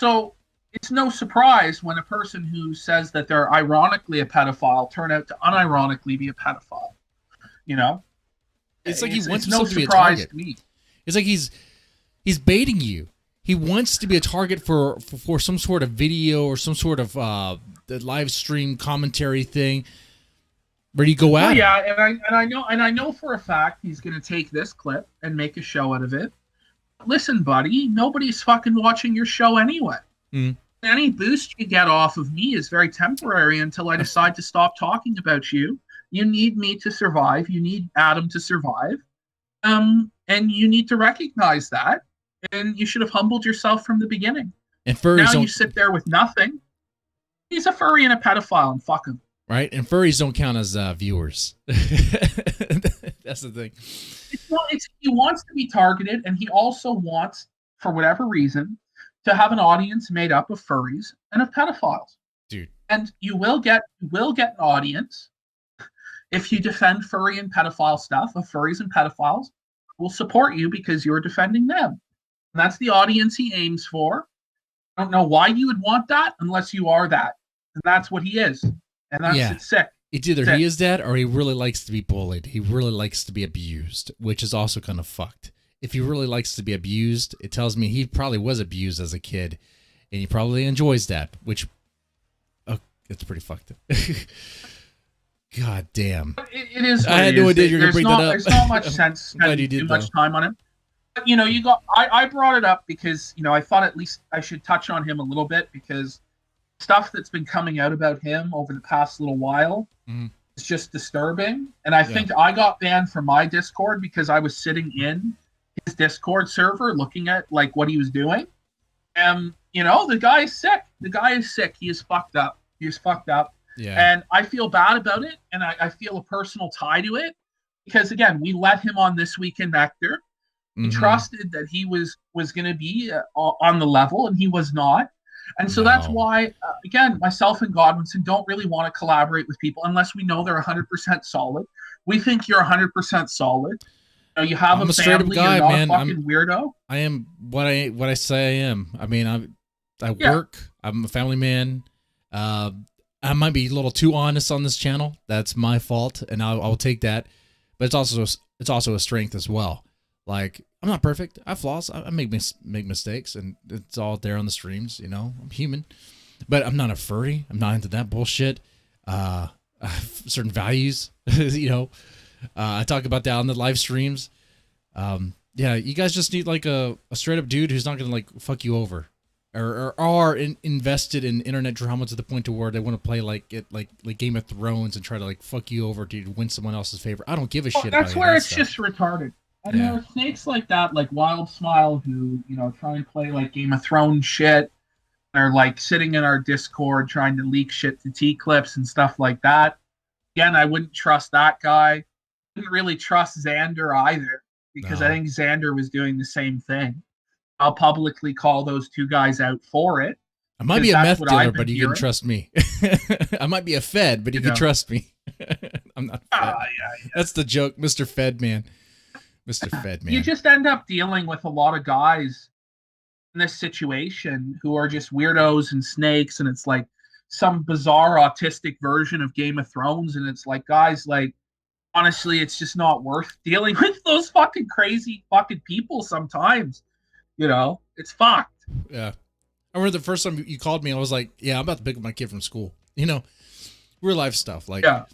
So it's no surprise when a person who says that they're ironically a pedophile turn out to unironically be a pedophile. It's like he wants no to be a surprise target. to me. It's like he's baiting you. He wants to be a target for some sort of video or some sort of the live stream commentary thing where you go at. Yeah, and I know for a fact he's going to take this clip and make a show out of it. Listen, buddy, nobody's fucking watching your show anyway. Any boost you get off of me is very temporary until I decide to stop talking about you. You need me to survive. You need Adam to survive. And you need to recognize that. And you should have humbled yourself from the beginning. And furries now you sit there with nothing. He's a furry and a pedophile, and fuck him. Right? And furries don't count as viewers. That's the thing. He wants to be targeted, and he also wants, for whatever reason, to have an audience made up of furries and of pedophiles. Dude. And you will get an audience if you defend furry and pedophile stuff, of furries and pedophiles will support you because you're defending them. And that's the audience he aims for. I don't know why you would want that unless you are that. And that's what he is. And that's it's sick. It's either he is that or he really likes to be bullied. He really likes to be abused, which is also kind of fucked. If he really likes to be abused, it tells me he probably was abused as a kid, and he probably enjoys that, which, it's pretty fucked up. God damn. It is. I had no idea you were going to bring that up. There's not much sense spending too much time on him. But, I brought it up because, I thought at least I should touch on him a little bit because stuff that's been coming out about him over the past little while is just disturbing. And I think I got banned from my Discord because I was sitting in his Discord server looking at like what he was doing. And, the guy is sick. The guy is sick. He is fucked up. Yeah. And I feel bad about it. And I feel a personal tie to it because, again, we let him on This Week in Vector. We trusted that he was going to be on the level, and he was not. And so that's why, again, myself and Godwinson don't really want to collaborate with people unless we know they're 100% solid. We think you're 100% solid. You have a family, guy, you're not a fucking weirdo. I am what I say I am. I mean, I work. I'm a family man. I might be a little too honest on this channel. That's my fault, and I'll take that. But it's also a strength as well. Like, I'm not perfect. I have flaws. I make mistakes, and it's all there on the streams. I'm human, but I'm not a furry. I'm not into that bullshit. I have certain values. I talk about that on the live streams. You guys just need like a straight up dude who's not gonna like fuck you over, or are invested in internet drama to the point to where they want to play like Game of Thrones and try to like fuck you over to win someone else's favor. I don't give a shit. That's where it's just retarded. And there are snakes like that, like Wild Smile, who try and play like Game of Thrones shit. They're like sitting in our Discord trying to leak shit to T-Clips and stuff like that. Again, I wouldn't trust that guy. Didn't really trust Xander either because I think Xander was doing the same thing. I'll publicly call those two guys out for it. I might be a meth dealer, but you can trust me. I might be a Fed, but you can trust me. I'm not Fed. That's the joke, Mr. Fed man. Mr. Fed man. You just end up dealing with a lot of guys in this situation who are just weirdos and snakes, and it's like some bizarre autistic version of Game of Thrones, and it's like, guys, like, honestly, it's just not worth dealing with those fucking crazy fucking people sometimes. It's fucked. Yeah. I remember the first time you called me, I was like, I'm about to pick up my kid from school. Real life stuff. Like, and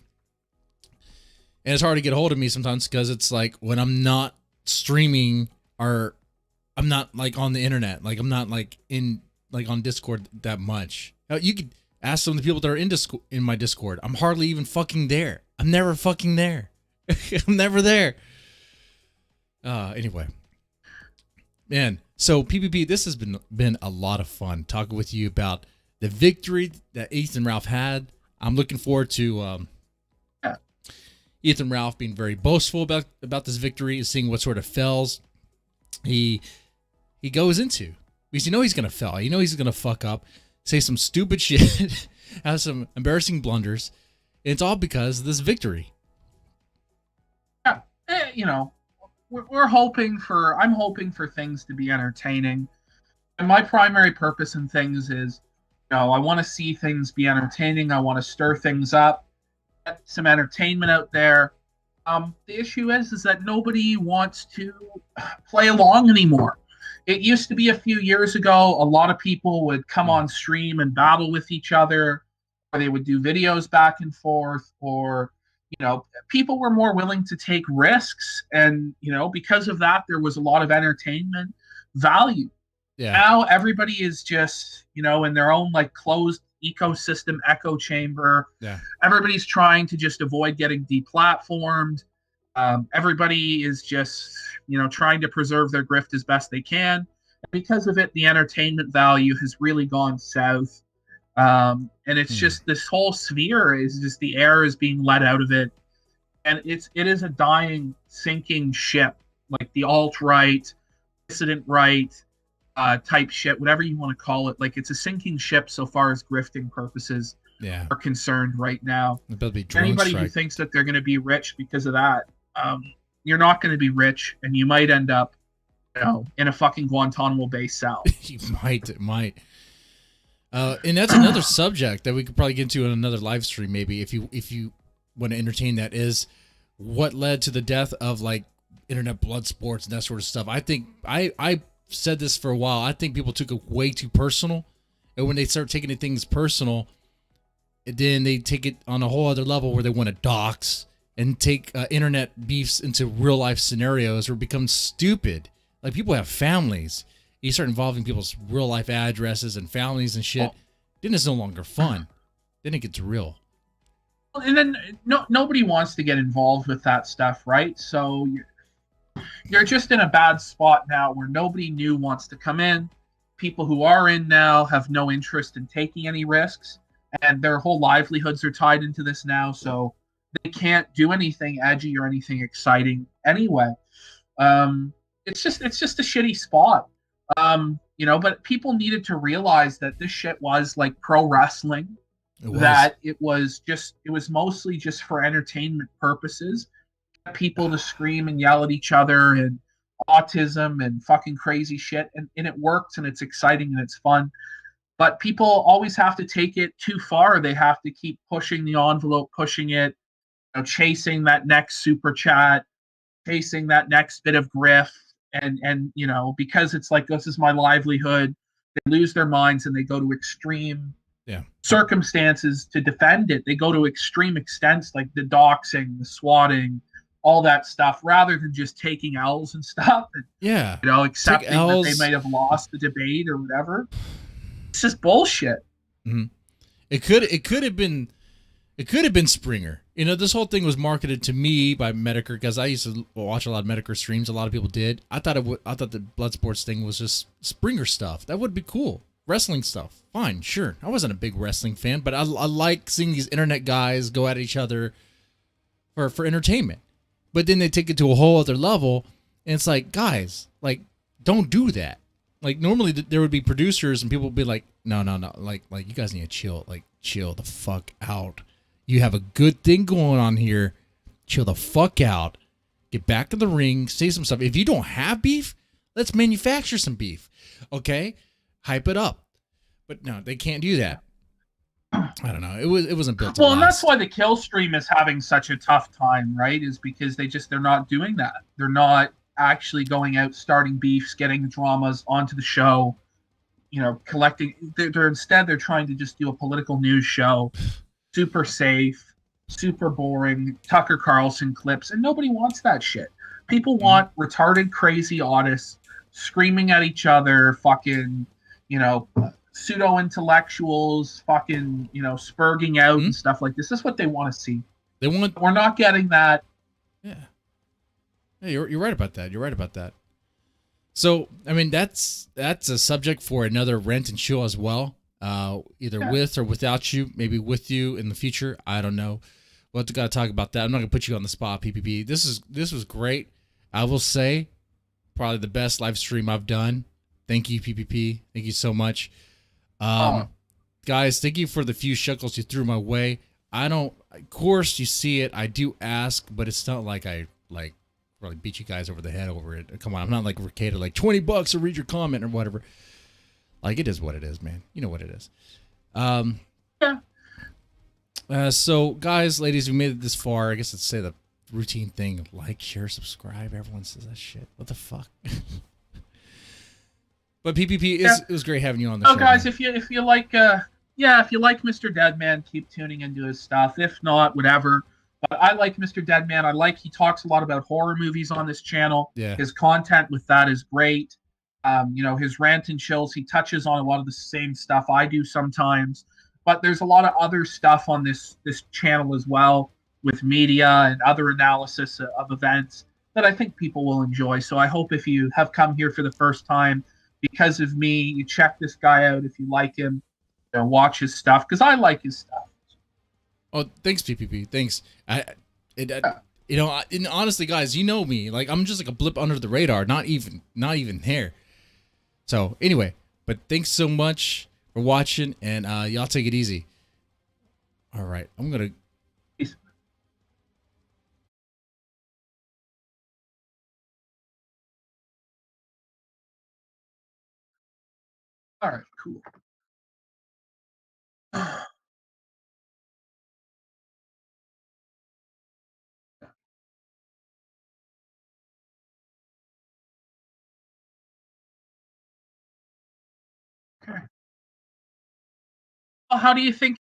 it's hard to get a hold of me sometimes because it's like when I'm not streaming or I'm not like on the internet, like I'm not like on Discord that much. You could ask some of the people that are in my Discord. I'm hardly even fucking there. I'm never fucking there. I'm never there. Anyway, man. So PPP, this has been a lot of fun talking with you about the victory that Ethan Ralph had. I'm looking forward to Ethan Ralph being very boastful about this victory and seeing what sort of fells he goes into. Because he's gonna fail. He's gonna fuck up, say some stupid shit, have some embarrassing blunders. And it's all because of this victory. Yeah, I'm hoping for things to be entertaining. And my primary purpose in things is, I want to see things be entertaining. I want to stir things up. Get some entertainment out there. The issue is that nobody wants to play along anymore. It used to be a few years ago, a lot of people would come on stream and battle with each other, or they would do videos back and forth, or, people were more willing to take risks. And, because of that, there was a lot of entertainment value. Yeah. Now everybody is just, in their own like closed ecosystem echo chamber. Yeah. Everybody's trying to just avoid getting deplatformed. Everybody is just, trying to preserve their grift as best they can. And because of it, the entertainment value has really gone south. And it's just this whole sphere is just the air is being let out of it. And it is a dying, sinking ship, like the alt-right, dissident right, type shit, whatever you want to call it. Like, it's a sinking ship so far as grifting purposes are concerned right now. Anybody who thinks that they're going to be rich because of that, you're not going to be rich, and you might end up you know, in a fucking Guantanamo Bay cell. You might, it might. And that's another subject that we could probably get into in another live stream, maybe if you want to entertain that, is what led to the death of like internet blood sports and that sort of stuff. I think I said this for a while. I think people took it way too personal, and when they start taking things personal, then they take it on a whole other level where they want to dox and take internet beefs into real life scenarios, or become stupid. Like, people have families. You start involving people's real life addresses and families and shit. Then it's no longer fun. Then it gets real. And then nobody wants to get involved with that stuff, right? So you're just in a bad spot now where nobody new wants to come in. People who are in now have no interest in taking any risks, and their whole livelihoods are tied into this now, so they can't do anything edgy or anything exciting anyway. It's just a shitty spot. But people needed to realize that this shit was like pro wrestling. That it was mostly just for entertainment purposes. People to scream and yell at each other, and autism and fucking crazy shit, and it works, and it's exciting and it's fun. But people always have to take it too far. They have to keep pushing the envelope, pushing it, chasing that next super chat, chasing that next bit of grift, and because it's like, this is my livelihood, they lose their minds and they go to extreme circumstances to defend it. They go to extreme extents, like the doxing, the swatting, all that stuff, rather than just taking L's and stuff. And, accepting that they might have lost the debate or whatever. It's just bullshit. Mm-hmm. It could have been Springer. This whole thing was marketed to me by Medicare, because I used to watch a lot of Medicare streams. A lot of people did. I thought the blood sports thing was just Springer stuff. That would be cool. Wrestling stuff, fine, sure. I wasn't a big wrestling fan, but I like seeing these internet guys go at each other for entertainment. But then they take it to a whole other level, and it's like, guys, like, don't do that. Like, normally there would be producers and people would be like, no, like you guys need to chill. Like, chill the fuck out. You have a good thing going on here. Chill the fuck out. Get back in the ring. Say some stuff. If you don't have beef, let's manufacture some beef. Okay? Hype it up. But no, they can't do that. I don't know. It wasn't built to last. And that's why the kill stream is having such a tough time, right? Is because they're not doing that. They're not actually going out, starting beefs, getting dramas onto the show, collecting. They're trying to just do a political news show, super safe, super boring, Tucker Carlson clips, and nobody wants that shit. People want retarded, crazy artists screaming at each other, fucking, pseudo intellectuals, fucking, spurging out and stuff like this. This is what they want to see. We're not getting that. Yeah. Hey, you're right about that. You're right about that. So, I mean, that's a subject for another Rant and Chill as well. Either with or without you, maybe with you in the future. I don't know. We'll have to gotta talk about that. I'm not gonna put you on the spot, PPP. This was great. I will say, probably the best live stream I've done. Thank you, PPP. Thank you so much. Guys, thank you for the few shekels you threw my way. Of course you see it. I do ask, but it's not like I really beat you guys over the head over it. Come on, I'm not like Ricardo, like $20 to read your comment or whatever. Like, it is what it is, man. You know what it is. So, guys, ladies, we made it this far. I guess let's say the routine thing: like, share, subscribe. Everyone says that shit. What the fuck? But PPP, it was great having you on the show. Guys, man. if you like MrDeadman, keep tuning into his stuff. If not, whatever. But I like MrDeadman. He talks a lot about horror movies on this channel. Yeah. His content with that is great. His Rant and Chills, he touches on a lot of the same stuff I do sometimes. But there's a lot of other stuff on this channel as well, with media and other analysis of events that I think people will enjoy. So I hope if you have come here for the first time because of me, you check this guy out. If you like him, watch his stuff, because I like his stuff. Oh, thanks, PPP. Thanks. And honestly, guys, you know me. Like, I'm just like a blip under the radar. Not even here. So anyway, but thanks so much for watching, and y'all take it easy. All right, I'm gonna All right, cool. Okay. Well, how do you think